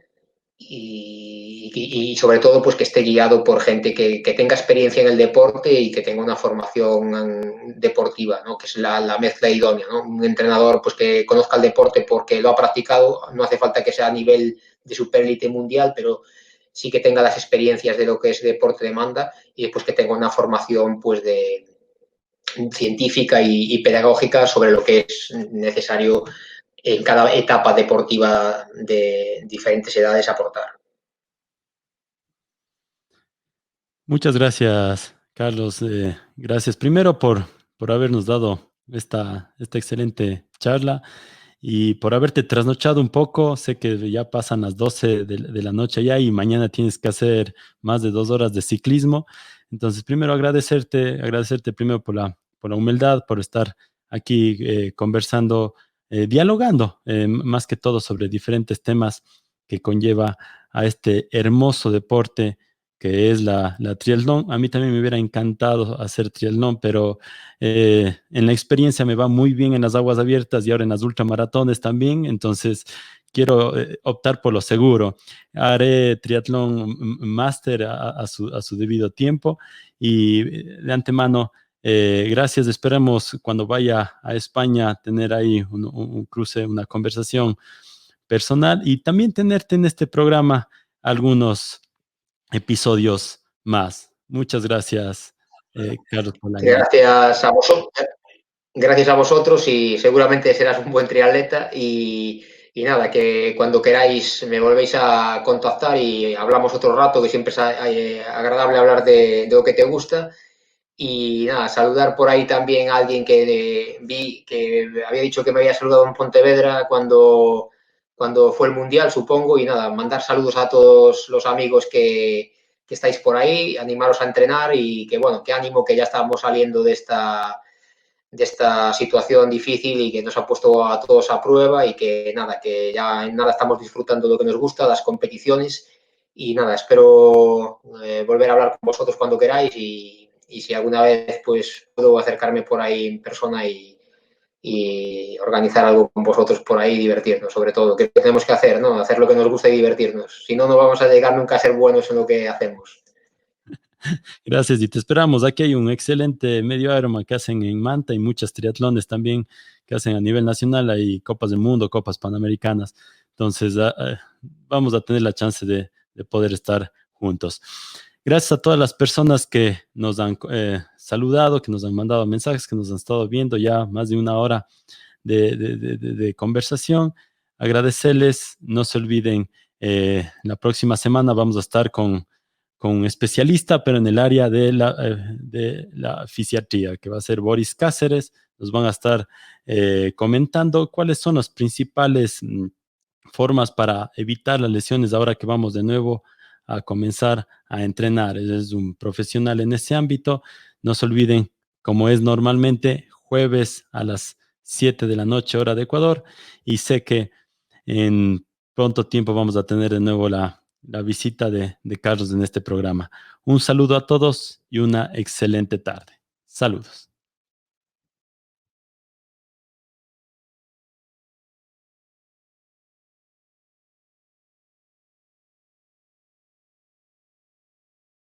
y sobre todo pues que esté guiado por gente que tenga experiencia en el deporte y que tenga una formación deportiva, ¿no? Que es la mezcla idónea, ¿no? Un entrenador pues que conozca el deporte porque lo ha practicado, no hace falta que sea a nivel de superélite mundial, pero sí que tenga las experiencias de lo que es deporte demanda y después que tenga una formación pues de científica y pedagógica sobre lo que es necesario en cada etapa deportiva de diferentes edades aportar. Muchas gracias, Carlos. Gracias primero por habernos dado esta excelente charla y por haberte trasnochado un poco. Sé que ya pasan las 12 de la noche ya y mañana tienes que hacer más de 2 horas de ciclismo. Entonces, primero agradecerte primero por la humildad, por estar aquí conversando, dialogando, más que todo sobre diferentes temas que conlleva a este hermoso deporte que es la triatlón. A mí también me hubiera encantado hacer triatlón, pero en la experiencia me va muy bien en las aguas abiertas y ahora en las ultramaratones también, entonces quiero optar por lo seguro. Haré triatlón máster a su debido tiempo y de antemano, gracias. Esperamos cuando vaya a España tener ahí un cruce, una conversación personal y también tenerte en este programa algunos episodios más. Muchas gracias, Carlos, por la invitación. Gracias a vosotros. Gracias a vosotros y seguramente serás un buen triatleta y nada, que cuando queráis me volvéis a contactar y hablamos otro rato, que siempre es agradable hablar de lo que te gusta. Y nada, saludar por ahí también a alguien que vi que había dicho que me había saludado en Pontevedra cuando fue el Mundial, supongo. Y nada, mandar saludos a todos los amigos que estáis por ahí, animaros a entrenar y que bueno, que ánimo que ya estamos saliendo de esta situación difícil y que nos ha puesto a todos a prueba y que nada, que ya en nada estamos disfrutando de lo que nos gusta, las competiciones y nada, espero volver a hablar con vosotros cuando queráis y si alguna vez pues puedo acercarme por ahí en persona y organizar algo con vosotros por ahí y divertirnos, sobre todo, que tenemos que hacer, ¿no? Hacer lo que nos gusta y divertirnos. Si no, no vamos a llegar nunca a ser buenos en lo que hacemos. Gracias y te esperamos. Aquí hay un excelente medio Ironman que hacen en Manta y muchas triatlones también que hacen a nivel nacional. Hay Copas del Mundo, Copas Panamericanas. Entonces, vamos a tener la chance de poder estar juntos. Gracias a todas las personas que nos han saludado, que nos han mandado mensajes, que nos han estado viendo ya más de una hora de conversación. Agradecerles, no se olviden, la próxima semana vamos a estar con un especialista, pero en el área de la fisiatría, que va a ser Boris Cáceres. Nos van a estar comentando cuáles son las principales formas para evitar las lesiones ahora que vamos de nuevo a comenzar a entrenar. Él es un profesional en ese ámbito. No se olviden, como es normalmente, jueves a las 7 de la noche, hora de Ecuador, y sé que en pronto tiempo vamos a tener de nuevo la visita de Carlos en este programa. Un saludo a todos y una excelente tarde. Saludos.